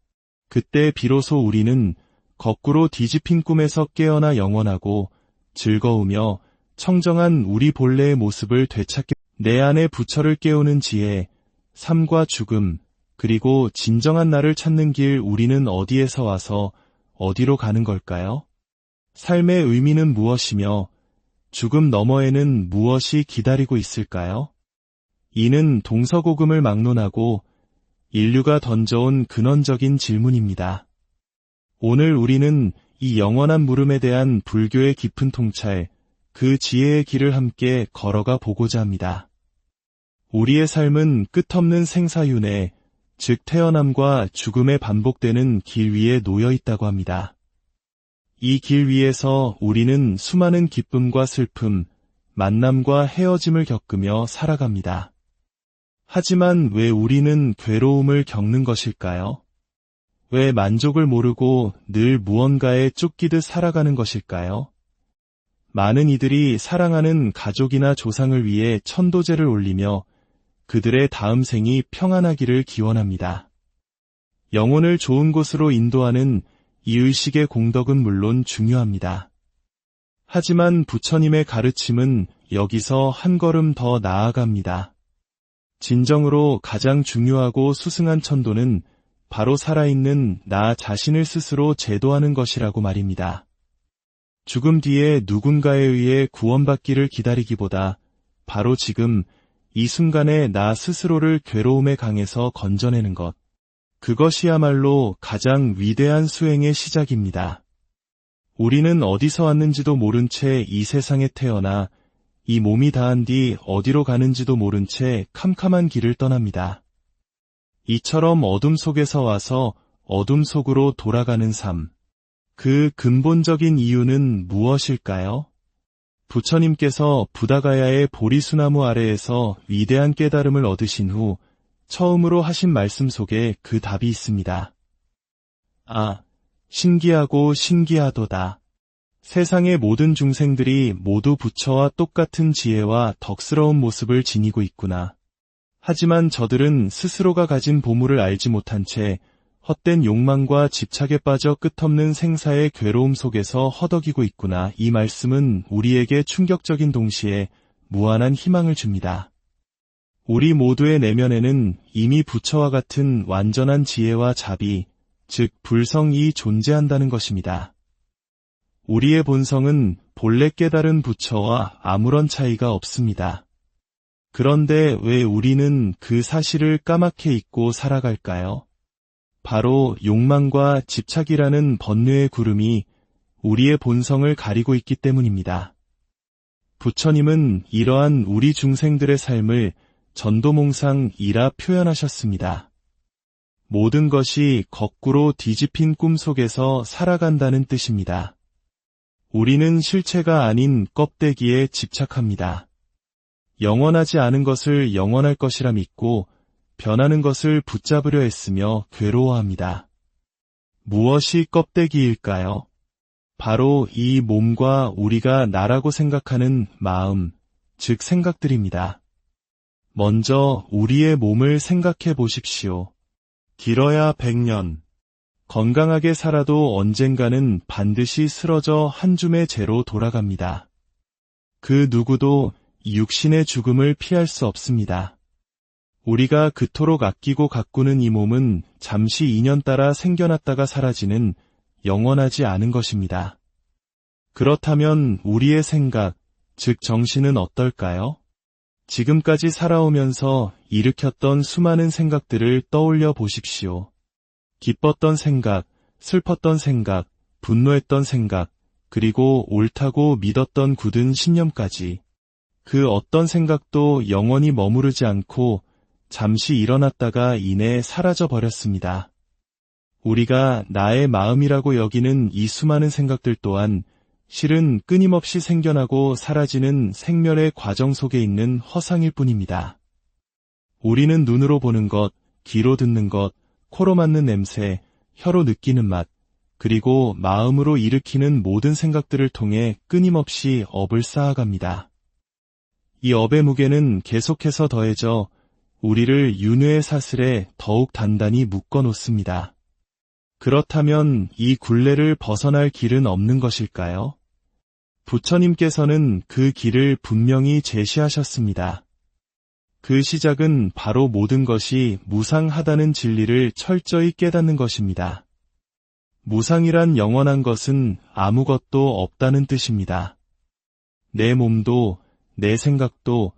그때 비로소 우리는 거꾸로 뒤집힌 꿈에서 깨어나 영원하고 즐거우며 청정한 우리 본래의 모습을 되찾게 내 안의 부처를 깨우는 지혜, 삶과 죽음, 그리고 진정한 나를 찾는 길 우리는 어디에서 와서 어디로 가는 걸까요? 삶의 의미는 무엇이며 죽음 너머에는 무엇이 기다리고 있을까요? 이는 동서고금을 막론하고 인류가 던져온 근원적인 질문입니다. 오늘 우리는 이 영원한 물음에 대한 불교의 깊은 통찰, 그 지혜의 길을 함께 걸어가 보고자 합니다. 우리의 삶은 끝없는 생사윤회, 즉 태어남과 죽음에 반복되는 길 위에 놓여 있다고 합니다. 이 길 위에서 우리는 수많은 기쁨과 슬픔, 만남과 헤어짐을 겪으며 살아갑니다. 하지만 왜 우리는 괴로움을 겪는 것일까요? 왜 만족을 모르고 늘 무언가에 쫓기듯 살아가는 것일까요? 많은 이들이 사랑하는 가족이나 조상을 위해 천도제를 올리며 그들의 다음 생이 평안하기를 기원합니다. 영혼을 좋은 곳으로 인도하는 이 의식의 공덕은 물론 중요합니다. 하지만 부처님의 가르침은 여기서 한 걸음 더 나아갑니다. 진정으로 가장 중요하고 수승한 천도는 바로 살아있는 나 자신을 스스로 제도하는 것이라고 말입니다. 죽음 뒤에 누군가에 의해 구원받기를 기다리기보다 바로 지금 이 순간에 나 스스로를 괴로움의 강에서 건져내는 것, 그것이야말로 가장 위대한 수행의 시작입니다. 우리는 어디서 왔는지도 모른 채 이 세상에 태어나 이 몸이 다한 뒤 어디로 가는지도 모른 채 캄캄한 길을 떠납니다. 이처럼 어둠 속에서 와서 어둠 속으로 돌아가는 삶, 그 근본적인 이유는 무엇일까요? 부처님께서 부다가야의 보리수나무 아래에서 위대한 깨달음을 얻으신 후 처음으로 하신 말씀 속에 그 답이 있습니다. 아, 신기하고 신기하도다. 세상의 모든 중생들이 모두 부처와 똑같은 지혜와 덕스러운 모습을 지니고 있구나. 하지만 저들은 스스로가 가진 보물을 알지 못한 채 헛된 욕망과 집착에 빠져 끝없는 생사의 괴로움 속에서 허덕이고 있구나. 이 말씀은 우리에게 충격적인 동시에 무한한 희망을 줍니다. 우리 모두의 내면에는 이미 부처와 같은 완전한 지혜와 자비, 즉 불성이 존재한다는 것입니다. 우리의 본성은 본래 깨달은 부처와 아무런 차이가 없습니다. 그런데 왜 우리는 그 사실을 까맣게 잊고 살아갈까요? 바로 욕망과 집착이라는 번뇌의 구름이 우리의 본성을 가리고 있기 때문입니다. 부처님은 이러한 우리 중생들의 삶을 전도몽상이라 표현하셨습니다. 모든 것이 거꾸로 뒤집힌 꿈 속에서 살아간다는 뜻입니다. 우리는 실체가 아닌 껍데기에 집착합니다. 영원하지 않은 것을 영원할 것이라 믿고 변하는 것을 붙잡으려 했으며 괴로워합니다. 무엇이 껍데기일까요? 바로 이 몸과 우리가 나라고 생각하는 마음, 즉 생각들입니다. 먼저 우리의 몸을 생각해 보십시오. 길어야 100년. 건강하게 살아도 언젠가는 반드시 쓰러져 한 줌의 재로 돌아갑니다. 그 누구도 육신의 죽음을 피할 수 없습니다. 우리가 그토록 아끼고 가꾸는 이 몸은 잠시 인연따라 생겨났다가 사라지는 영원하지 않은 것입니다. 그렇다면 우리의 생각, 즉 정신은 어떨까요? 지금까지 살아오면서 일으켰던 수많은 생각들을 떠올려 보십시오. 기뻤던 생각, 슬펐던 생각, 분노했던 생각, 그리고 옳다고 믿었던 굳은 신념까지. 그 어떤 생각도 영원히 머무르지 않고 잠시 일어났다가 이내 사라져 버렸습니다. 우리가 나의 마음이라고 여기는 이 수많은 생각들 또한 실은 끊임없이 생겨나고 사라지는 생멸의 과정 속에 있는 허상일 뿐입니다. 우리는 눈으로 보는 것, 귀로 듣는 것, 코로 맡는 냄새, 혀로 느끼는 맛, 그리고 마음으로 일으키는 모든 생각들을 통해 끊임없이 업을 쌓아갑니다. 이 업의 무게는 계속해서 더해져 우리를 윤회의 사슬에 더욱 단단히 묶어 놓습니다. 그렇다면 이 굴레를 벗어날 길은 없는 것일까요? 부처님께서는 그 길을 분명히 제시하셨습니다. 그 시작은 바로 모든 것이 무상하다는 진리를 철저히 깨닫는 것입니다. 무상이란 영원한 것은 아무것도 없다는 뜻입니다. 내 몸도, 내 생각도,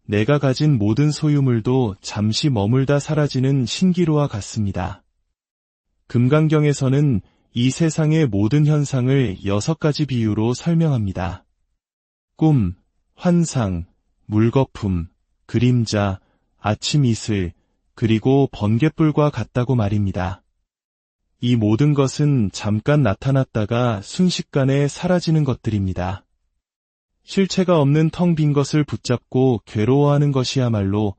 내가 가진 모든 소유물도 잠시 머물다 사라지는 신기루와 같습니다. 금강경에서는 이 세상의 모든 현상을 6가지 비유로 설명합니다. 꿈, 환상, 물거품, 그림자, 아침 이슬, 그리고 번갯불과 같다고 말입니다. 이 모든 것은 잠깐 나타났다가 순식간에 사라지는 것들입니다. 실체가 없는 텅 빈 것을 붙잡고 괴로워하는 것이야말로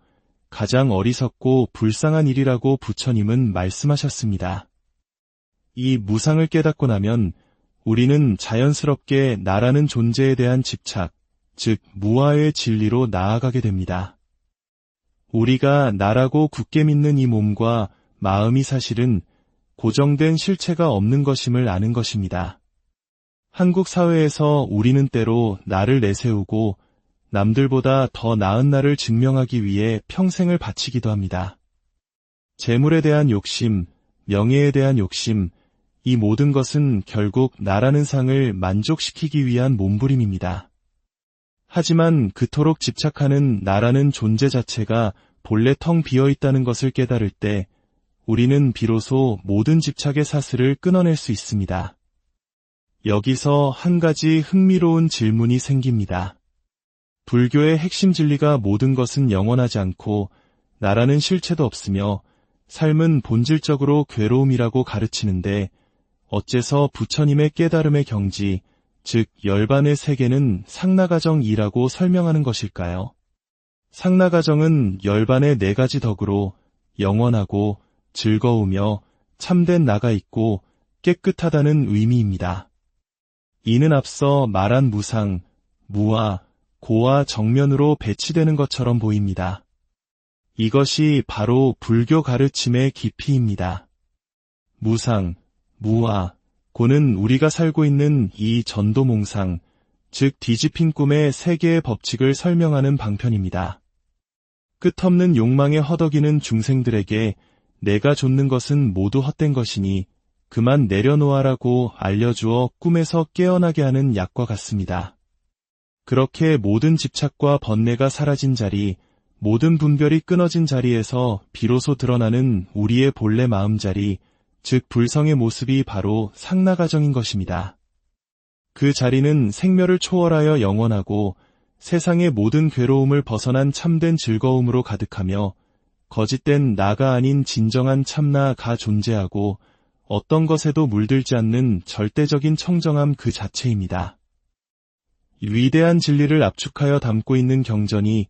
가장 어리석고 불쌍한 일이라고 부처님은 말씀하셨습니다. 이 무상을 깨닫고 나면 우리는 자연스럽게 나라는 존재에 대한 집착, 즉 무아의 진리로 나아가게 됩니다. 우리가 나라고 굳게 믿는 이 몸과 마음이 사실은 고정된 실체가 없는 것임을 아는 것입니다. 한국 사회에서 우리는 때로 나를 내세우고 남들보다 더 나은 나를 증명하기 위해 평생을 바치기도 합니다. 재물에 대한 욕심, 명예에 대한 욕심, 이 모든 것은 결국 나라는 상을 만족시키기 위한 몸부림입니다. 하지만 그토록 집착하는 나라는 존재 자체가 본래 텅 비어있다는 것을 깨달을 때 우리는 비로소 모든 집착의 사슬을 끊어낼 수 있습니다. 여기서 한 가지 흥미로운 질문이 생깁니다. 불교의 핵심 진리가 모든 것은 영원하지 않고 나라는 실체도 없으며 삶은 본질적으로 괴로움이라고 가르치는데 어째서 부처님의 깨달음의 경지, 즉 열반의 세계는 상나가정이라고 설명하는 것일까요? 상나가정은 열반의 4가지 덕으로 영원하고 즐거우며 참된 나가 있고 깨끗하다는 의미입니다. 이는 앞서 말한 무상, 무아, 고와 정면으로 배치되는 것처럼 보입니다. 이것이 바로 불교 가르침의 깊이입니다. 무상, 무아, 고는 우리가 살고 있는 이 전도몽상, 즉 뒤집힌 꿈의 세계의 법칙을 설명하는 방편입니다. 끝없는 욕망에 허덕이는 중생들에게 내가 좇는 것은 모두 헛된 것이니 그만 내려놓아라고 알려주어 꿈에서 깨어나게 하는 약과 같습니다. 그렇게 모든 집착과 번뇌가 사라진 자리, 모든 분별이 끊어진 자리에서 비로소 드러나는 우리의 본래 마음자리, 즉 불성의 모습이 바로 상나가정인 것입니다. 그 자리는 생멸을 초월하여 영원하고 세상의 모든 괴로움을 벗어난 참된 즐거움으로 가득하며 거짓된 나가 아닌 진정한 참나가 존재하고 어떤 것에도 물들지 않는 절대적인 청정함 그 자체입니다. 위대한 진리를 압축하여 담고 있는 경전이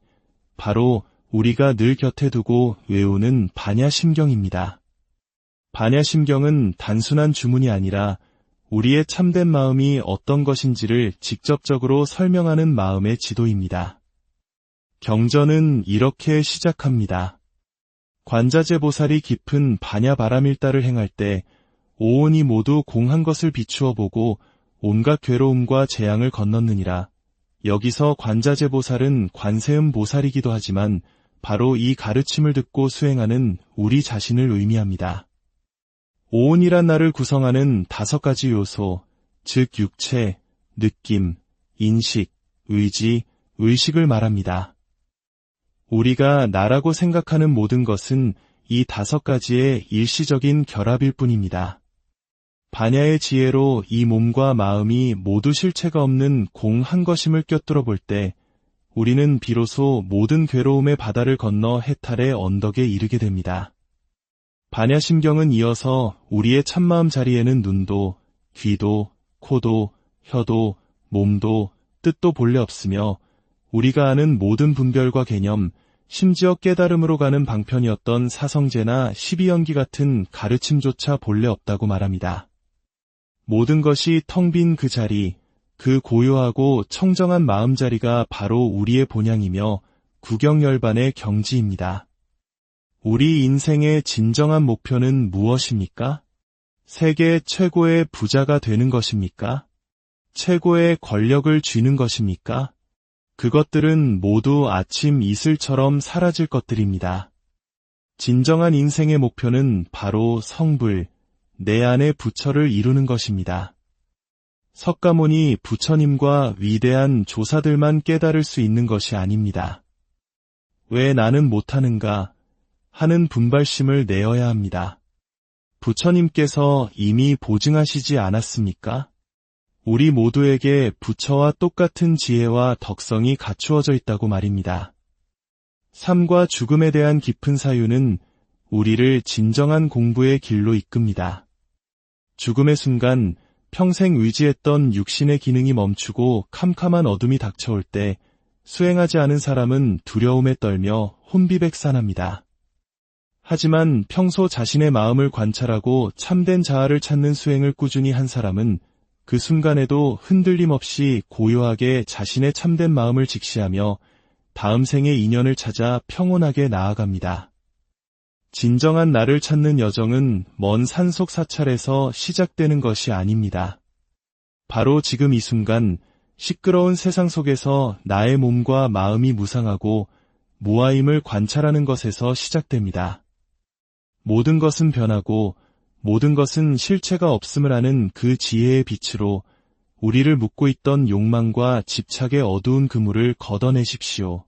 바로 우리가 늘 곁에 두고 외우는 반야심경입니다. 반야심경은 단순한 주문이 아니라 우리의 참된 마음이 어떤 것인지를 직접적으로 설명하는 마음의 지도입니다. 경전은 이렇게 시작합니다. 관자재보살이 깊은 반야바라밀다를 행할 때 오온이 모두 공한 것을 비추어 보고 온갖 괴로움과 재앙을 건넜느니라. 여기서 관자재보살은 관세음보살이기도 하지만 바로 이 가르침을 듣고 수행하는 우리 자신을 의미합니다. 오온이란 나를 구성하는 5가지 요소, 즉 육체, 느낌, 인식, 의지, 의식을 말합니다. 우리가 나라고 생각하는 모든 것은 이 5가지의 일시적인 결합일 뿐입니다. 반야의 지혜로 이 몸과 마음이 모두 실체가 없는 공한 것임을 꿰뚫어 볼 때 우리는 비로소 모든 괴로움의 바다를 건너 해탈의 언덕에 이르게 됩니다. 반야심경은 이어서 우리의 참마음 자리에는 눈도, 귀도, 코도, 혀도, 몸도, 뜻도 본래 없으며 우리가 아는 모든 분별과 개념, 심지어 깨달음으로 가는 방편이었던 사성제나 12연기 같은 가르침조차 본래 없다고 말합니다. 모든 것이 텅 빈 그 자리, 그 고요하고 청정한 마음자리가 바로 우리의 본향이며 구경열반의 경지입니다. 우리 인생의 진정한 목표는 무엇입니까? 세계 최고의 부자가 되는 것입니까? 최고의 권력을 쥐는 것입니까? 그것들은 모두 아침 이슬처럼 사라질 것들입니다. 진정한 인생의 목표는 바로 성불, 내 안의 부처를 이루는 것입니다. 석가모니 부처님과 위대한 조사들만 깨달을 수 있는 것이 아닙니다. 왜 나는 못하는가 하는 분발심을 내어야 합니다. 부처님께서 이미 보증하시지 않았습니까? 우리 모두에게 부처와 똑같은 지혜와 덕성이 갖추어져 있다고 말입니다. 삶과 죽음에 대한 깊은 사유는 우리를 진정한 공부의 길로 이끕니다. 죽음의 순간 평생 의지했던 육신의 기능이 멈추고 캄캄한 어둠이 닥쳐올 때 수행하지 않은 사람은 두려움에 떨며 혼비백산합니다. 하지만 평소 자신의 마음을 관찰하고 참된 자아를 찾는 수행을 꾸준히 한 사람은 그 순간에도 흔들림 없이 고요하게 자신의 참된 마음을 직시하며 다음 생의 인연을 찾아 평온하게 나아갑니다. 진정한 나를 찾는 여정은 먼 산속 사찰에서 시작되는 것이 아닙니다. 바로 지금 이 순간 시끄러운 세상 속에서 나의 몸과 마음이 무상하고 무아임을 관찰하는 것에서 시작됩니다. 모든 것은 변하고 모든 것은 실체가 없음을 아는 그 지혜의 빛으로 우리를 묶고 있던 욕망과 집착의 어두운 그물을 걷어내십시오.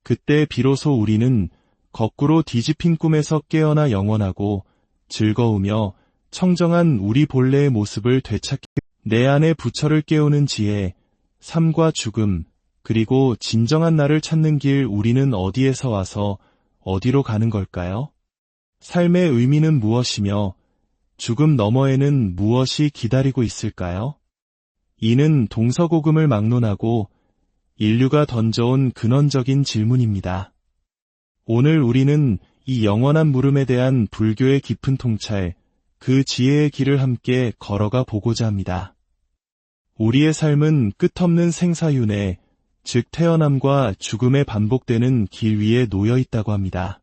그때 비로소 우리는 거꾸로 뒤집힌 꿈에서 깨어나 영원하고 즐거우며 청정한 우리 본래의 모습을 되찾게 내 안의 부처를 깨우는 지혜, 삶과 죽음, 그리고 진정한 나를 찾는 길 우리는 어디에서 와서 어디로 가는 걸까요? 삶의 의미는 무엇이며 죽음 너머에는 무엇이 기다리고 있을까요? 이는 동서고금을 막론하고 인류가 던져온 근원적인 질문입니다. 오늘 우리는 이 영원한 물음에 대한 불교의 깊은 통찰, 그 지혜의 길을 함께 걸어가 보고자 합니다. 우리의 삶은 끝없는 생사윤회, 즉 태어남과 죽음에 반복되는 길 위에 놓여 있다고 합니다.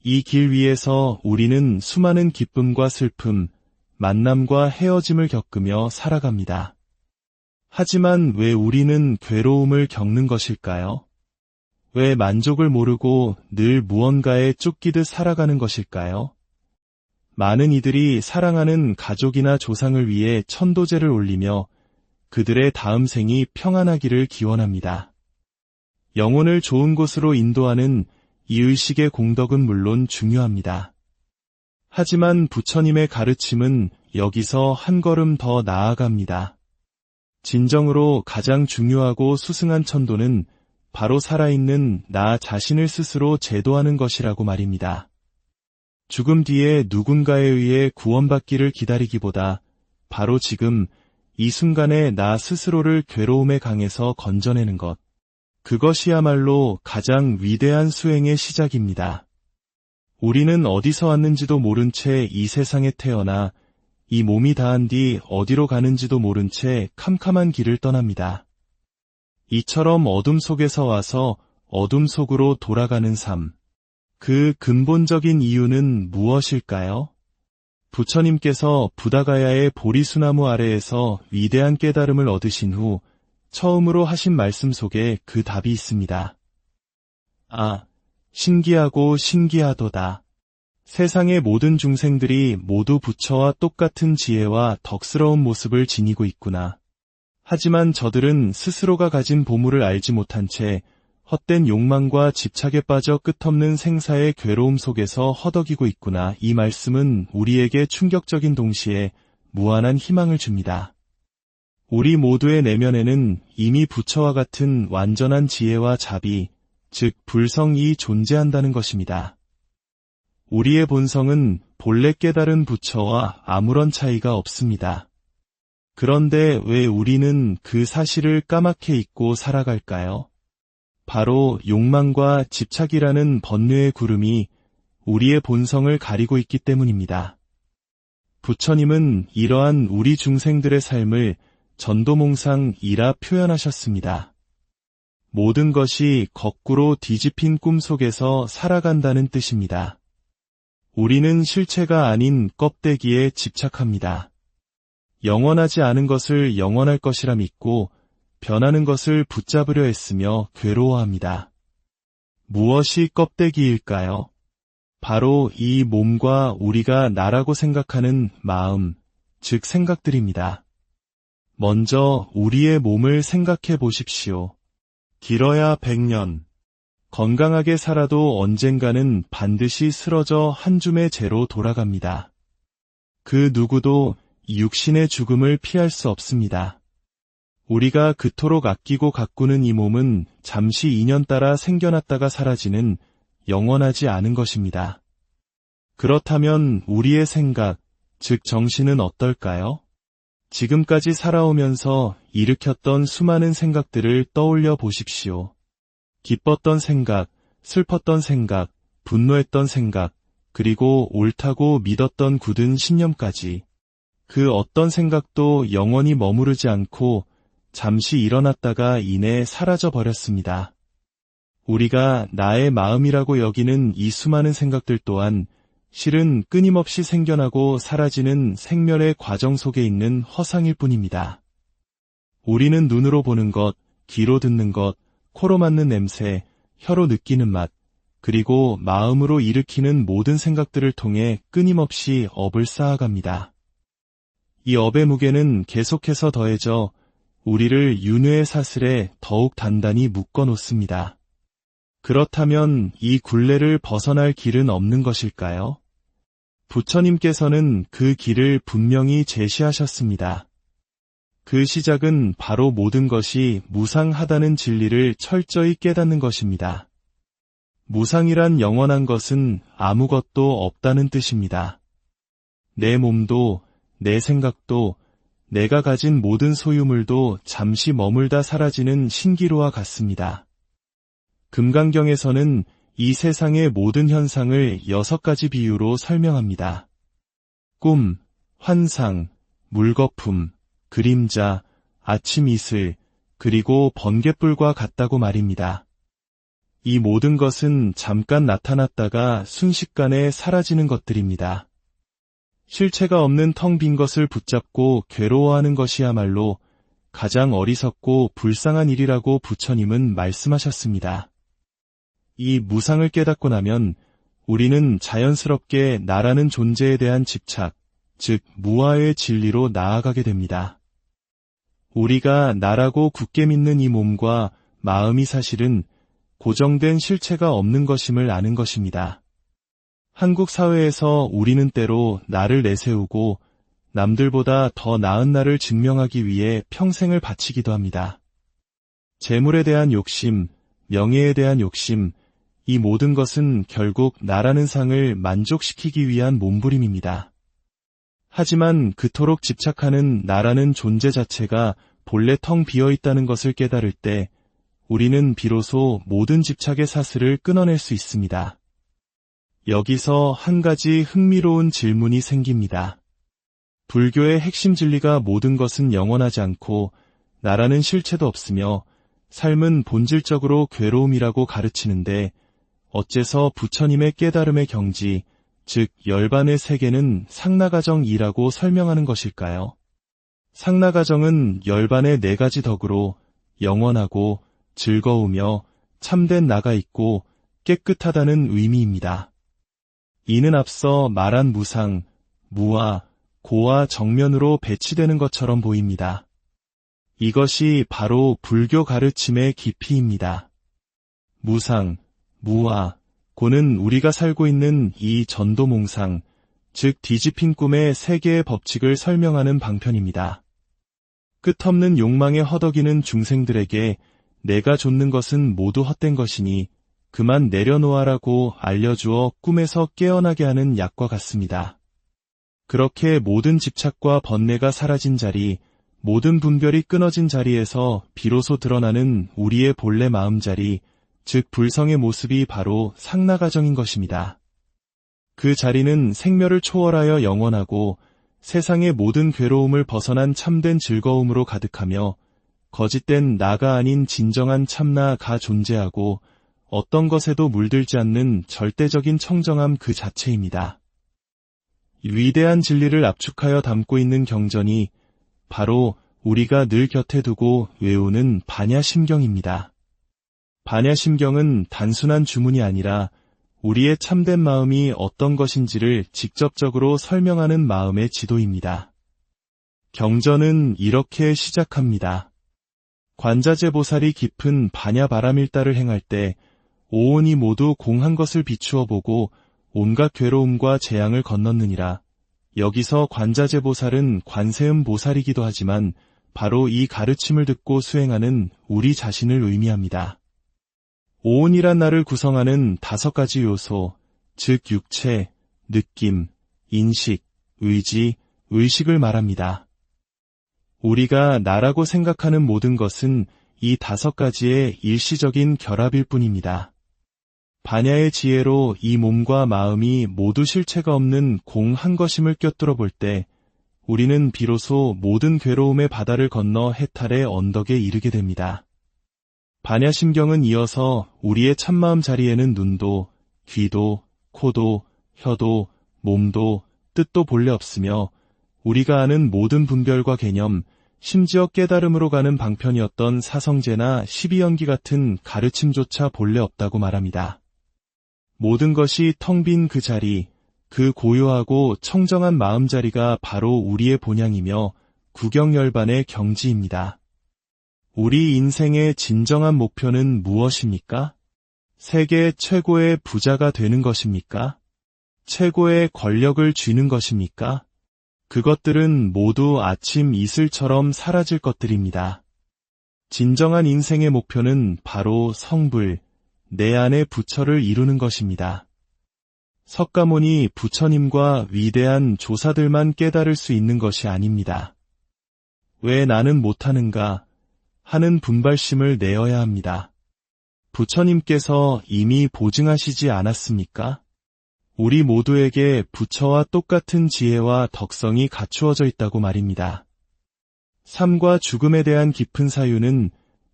이 길 위에서 우리는 수많은 기쁨과 슬픔, 만남과 헤어짐을 겪으며 살아갑니다. 하지만 왜 우리는 괴로움을 겪는 것일까요? 왜 만족을 모르고 늘 무언가에 쫓기듯 살아가는 것일까요? 많은 이들이 사랑하는 가족이나 조상을 위해 천도제를 올리며 그들의 다음 생이 평안하기를 기원합니다. 영혼을 좋은 곳으로 인도하는 이 의식의 공덕은 물론 중요합니다. 하지만 부처님의 가르침은 여기서 한 걸음 더 나아갑니다. 진정으로 가장 중요하고 수승한 천도는 바로 살아있는 나 자신을 스스로 제도하는 것이라고 말입니다. 죽음 뒤에 누군가에 의해 구원받기를 기다리기보다 바로 지금 이 순간에 나 스스로를 괴로움의 강에서 건져내는 것, 그것이야말로 가장 위대한 수행의 시작입니다. 우리는 어디서 왔는지도 모른 채 이 세상에 태어나 이 몸이 다한 뒤 어디로 가는지도 모른 채 캄캄한 길을 떠납니다. 이처럼 어둠 속에서 와서 어둠 속으로 돌아가는 삶. 그 근본적인 이유는 무엇일까요? 부처님께서 부다가야의 보리수나무 아래에서 위대한 깨달음을 얻으신 후 처음으로 하신 말씀 속에 그 답이 있습니다. 아, 신기하고 신기하도다. 세상의 모든 중생들이 모두 부처와 똑같은 지혜와 덕스러운 모습을 지니고 있구나. 하지만 저들은 스스로가 가진 보물을 알지 못한 채 헛된 욕망과 집착에 빠져 끝없는 생사의 괴로움 속에서 허덕이고 있구나. 이 말씀은 우리에게 충격적인 동시에 무한한 희망을 줍니다. 우리 모두의 내면에는 이미 부처와 같은 완전한 지혜와 자비, 즉 불성이 존재한다는 것입니다. 우리의 본성은 본래 깨달은 부처와 아무런 차이가 없습니다. 그런데 왜 우리는 그 사실을 까맣게 잊고 살아갈까요? 바로 욕망과 집착이라는 번뇌의 구름이 우리의 본성을 가리고 있기 때문입니다. 부처님은 이러한 우리 중생들의 삶을 전도몽상이라 표현하셨습니다. 모든 것이 거꾸로 뒤집힌 꿈 속에서 살아간다는 뜻입니다. 우리는 실체가 아닌 껍데기에 집착합니다. 영원하지 않은 것을 영원할 것이라 믿고 변하는 것을 붙잡으려 했으며 괴로워합니다. 무엇이 껍데기일까요? 바로 이 몸과 우리가 나라고 생각하는 마음, 즉 생각들입니다. 먼저 우리의 몸을 생각해 보십시오. 길어야 100년. 건강하게 살아도 언젠가는 반드시 쓰러져 한 줌의 재로 돌아갑니다. 그 누구도 육신의 죽음을 피할 수 없습니다. 우리가 그토록 아끼고 가꾸는 이 몸은 잠시 인연따라 생겨났다가 사라지는 영원하지 않은 것입니다. 그렇다면 우리의 생각, 즉 정신은 어떨까요? 지금까지 살아오면서 일으켰던 수많은 생각들을 떠올려 보십시오. 기뻤던 생각, 슬펐던 생각, 분노했던 생각, 그리고 옳다고 믿었던 굳은 신념까지. 그 어떤 생각도 영원히 머무르지 않고 잠시 일어났다가 이내 사라져 버렸습니다. 우리가 나의 마음이라고 여기는 이 수많은 생각들 또한 실은 끊임없이 생겨나고 사라지는 생멸의 과정 속에 있는 허상일 뿐입니다. 우리는 눈으로 보는 것, 귀로 듣는 것, 코로 맡는 냄새, 혀로 느끼는 맛, 그리고 마음으로 일으키는 모든 생각들을 통해 끊임없이 업을 쌓아갑니다. 이 업의 무게는 계속해서 더해져 우리를 윤회의 사슬에 더욱 단단히 묶어 놓습니다. 그렇다면 이 굴레를 벗어날 길은 없는 것일까요? 부처님께서는 그 길을 분명히 제시하셨습니다. 그 시작은 바로 모든 것이 무상하다는 진리를 철저히 깨닫는 것입니다. 무상이란 영원한 것은 아무것도 없다는 뜻입니다. 내 몸도, 내 생각도, 내가 가진 모든 소유물도 잠시 머물다 사라지는 신기루와 같습니다. 금강경에서는 이 세상의 모든 현상을 6가지 비유로 설명합니다. 꿈, 환상, 물거품, 그림자, 아침 이슬, 그리고 번갯불과 같다고 말입니다. 이 모든 것은 잠깐 나타났다가 순식간에 사라지는 것들입니다. 실체가 없는 텅 빈 것을 붙잡고 괴로워하는 것이야말로 가장 어리석고 불쌍한 일이라고 부처님은 말씀하셨습니다. 이 무상을 깨닫고 나면 우리는 자연스럽게 나라는 존재에 대한 집착, 즉 무아의 진리로 나아가게 됩니다. 우리가 나라고 굳게 믿는 이 몸과 마음이 사실은 고정된 실체가 없는 것임을 아는 것입니다. 한국 사회에서 우리는 때로 나를 내세우고 남들보다 더 나은 나를 증명하기 위해 평생을 바치기도 합니다. 재물에 대한 욕심, 명예에 대한 욕심, 이 모든 것은 결국 나라는 상을 만족시키기 위한 몸부림입니다. 하지만 그토록 집착하는 나라는 존재 자체가 본래 텅 비어있다는 것을 깨달을 때 우리는 비로소 모든 집착의 사슬을 끊어낼 수 있습니다. 여기서 한 가지 흥미로운 질문이 생깁니다. 불교의 핵심 진리가 모든 것은 영원하지 않고 나라는 실체도 없으며 삶은 본질적으로 괴로움이라고 가르치는데 어째서 부처님의 깨달음의 경지, 즉 열반의 세계는 상나가정이라고 설명하는 것일까요? 상나가정은 열반의 4가지 덕으로 영원하고 즐거우며 참된 나가 있고 깨끗하다는 의미입니다. 이는 앞서 말한 무상, 무아, 고와 정면으로 배치되는 것처럼 보입니다. 이것이 바로 불교 가르침의 깊이입니다. 무상, 무아, 고는 우리가 살고 있는 이 전도몽상, 즉 뒤집힌 꿈의 세계의 법칙을 설명하는 방편입니다. 끝없는 욕망에 허덕이는 중생들에게 내가 좇는 것은 모두 헛된 것이니 그만 내려놓아라고 알려주어 꿈에서 깨어나게 하는 약과 같습니다. 그렇게 모든 집착과 번뇌가 사라진 자리, 모든 분별이 끊어진 자리에서 비로소 드러나는 우리의 본래 마음자리, 즉 불성의 모습이 바로 상나가정인 것입니다. 그 자리는 생멸을 초월하여 영원하고 세상의 모든 괴로움을 벗어난 참된 즐거움으로 가득하며 거짓된 나가 아닌 진정한 참나가 존재하고 어떤 것에도 물들지 않는 절대적인 청정함 그 자체입니다. 위대한 진리를 압축하여 담고 있는 경전이 바로 우리가 늘 곁에 두고 외우는 반야심경입니다. 반야심경은 단순한 주문이 아니라 우리의 참된 마음이 어떤 것인지를 직접적으로 설명하는 마음의 지도입니다. 경전은 이렇게 시작합니다. 관자재보살이 깊은 반야바라밀다를 행할 때 오온이 모두 공한 것을 비추어 보고 온갖 괴로움과 재앙을 건넜느니라. 여기서 관자재보살은 관세음보살이기도 하지만 바로 이 가르침을 듣고 수행하는 우리 자신을 의미합니다. 오온이란 나를 구성하는 5가지 요소, 즉 육체, 느낌, 인식, 의지, 의식을 말합니다. 우리가 나라고 생각하는 모든 것은 이 5가지의 일시적인 결합일 뿐입니다. 반야의 지혜로 이 몸과 마음이 모두 실체가 없는 공 한 것임을 꿰뚫어 볼 때 우리는 비로소 모든 괴로움의 바다를 건너 해탈의 언덕에 이르게 됩니다. 반야심경은 이어서 우리의 참마음 자리에는 눈도, 귀도, 코도, 혀도, 몸도, 뜻도 본래 없으며 우리가 아는 모든 분별과 개념, 심지어 깨달음으로 가는 방편이었던 사성제나 12연기 같은 가르침조차 본래 없다고 말합니다. 모든 것이 텅 빈 그 자리, 그 고요하고 청정한 마음자리가 바로 우리의 본향이며 구경열반의 경지입니다. 우리 인생의 진정한 목표는 무엇입니까? 세계 최고의 부자가 되는 것입니까? 최고의 권력을 쥐는 것입니까? 그것들은 모두 아침 이슬처럼 사라질 것들입니다. 진정한 인생의 목표는 바로 성불, 내 안의 부처를 이루는 것입니다. 석가모니 부처님과 위대한 조사들만 깨달을 수 있는 것이 아닙니다. 왜 나는 못하는가 하는 분발심을 내어야 합니다. 부처님께서 이미 보증하시지 않았습니까? 우리 모두에게 부처와 똑같은 지혜와 덕성이 갖추어져 있다고 말입니다. 삶과 죽음에 대한 깊은 사유는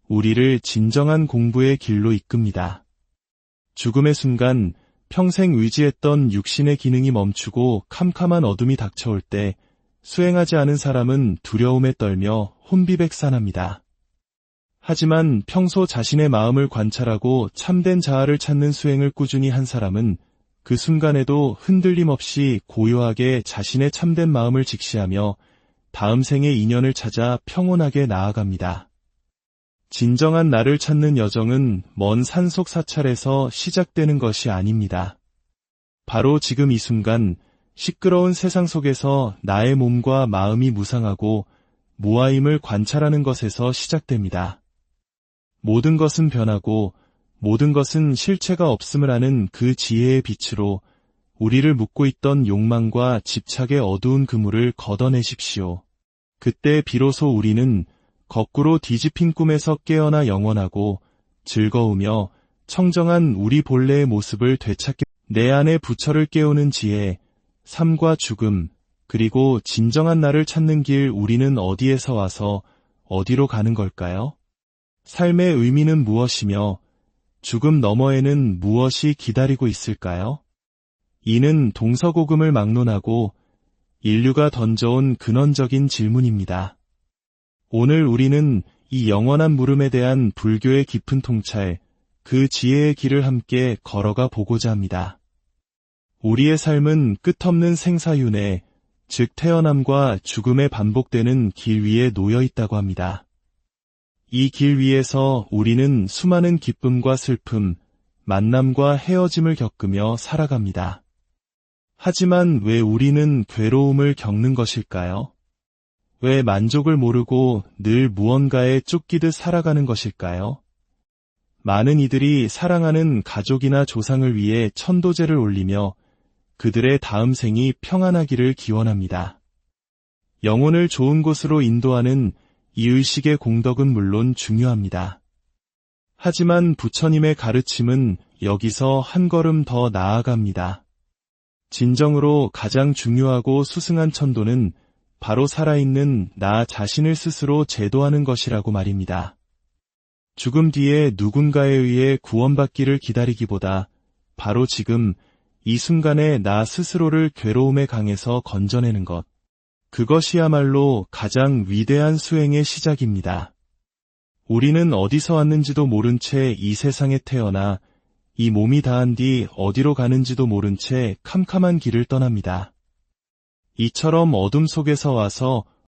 우리를 진정한 공부의 길로 이끕니다. 죽음의 순간 평생 의지했던 육신의 기능이 멈추고 캄캄한 어둠이 닥쳐올 때 수행하지 않은 사람은 두려움에 떨며 혼비백산합니다. 하지만 평소 자신의 마음을 관찰하고 참된 자아를 찾는 수행을 꾸준히 한 사람은 그 순간에도 흔들림 없이 고요하게 자신의 참된 마음을 직시하며 다음 생의 인연을 찾아 평온하게 나아갑니다. 진정한 나를 찾는 여정은 먼 산속 사찰에서 시작되는 것이 아닙니다. 바로 지금 이 순간 시끄러운 세상 속에서 나의 몸과 마음이 무상하고 무아임을 관찰하는 것에서 시작됩니다. 모든 것은 변하고 모든 것은 실체가 없음을 아는 그 지혜의 빛으로 우리를 묶고 있던 욕망과 집착의 어두운 그물을 걷어내십시오. 그때 비로소 우리는 거꾸로 뒤집힌 꿈에서 깨어나 영원하고 즐거우며 청정한 우리 본래의 모습을 되찾게 내 안의 부처를 깨우는 지혜, 삶과 죽음, 그리고 진정한 나를 찾는 길 우리는 어디에서 와서 어디로 가는 걸까요? 삶의 의미는 무엇이며 죽음 너머에는 무엇이 기다리고 있을까요? 이는 동서고금을 막론하고 인류가 던져온 근원적인 질문입니다. 오늘 우리는 이 영원한 물음에 대한 불교의 깊은 통찰, 그 지혜의 길을 함께 걸어가 보고자 합니다. 우리의 삶은 끝없는 생사윤회, 즉 태어남과 죽음에 반복되는 길 위에 놓여 있다고 합니다. 이 길 위에서 우리는 수많은 기쁨과 슬픔, 만남과 헤어짐을 겪으며 살아갑니다. 하지만 왜 우리는 괴로움을 겪는 것일까요? 왜 만족을 모르고 늘 무언가에 쫓기듯 살아가는 것일까요? 많은 이들이 사랑하는 가족이나 조상을 위해 천도제를 올리며 그들의 다음 생이 평안하기를 기원합니다. 영혼을 좋은 곳으로 인도하는 이 의식의 공덕은 물론 중요합니다. 하지만 부처님의 가르침은 여기서 한 걸음 더 나아갑니다. 진정으로 가장 중요하고 수승한 천도는 바로 살아있는 나 자신을 스스로 제도하는 것이라고 말입니다. 죽음 뒤에 누군가에 의해 구원받기를 기다리기보다 바로 지금 이 순간에 나 스스로를 괴로움의 강에서 건져내는 것, 그것이야말로 가장 위대한 수행의 시작입니다. 우리는 어디서 왔는지도 모른 채 이 세상에 태어나 이 몸이 다한 뒤 어디로 가는지도 모른 채 캄캄한 길을 떠납니다. 이처럼 어둠 속에서 와서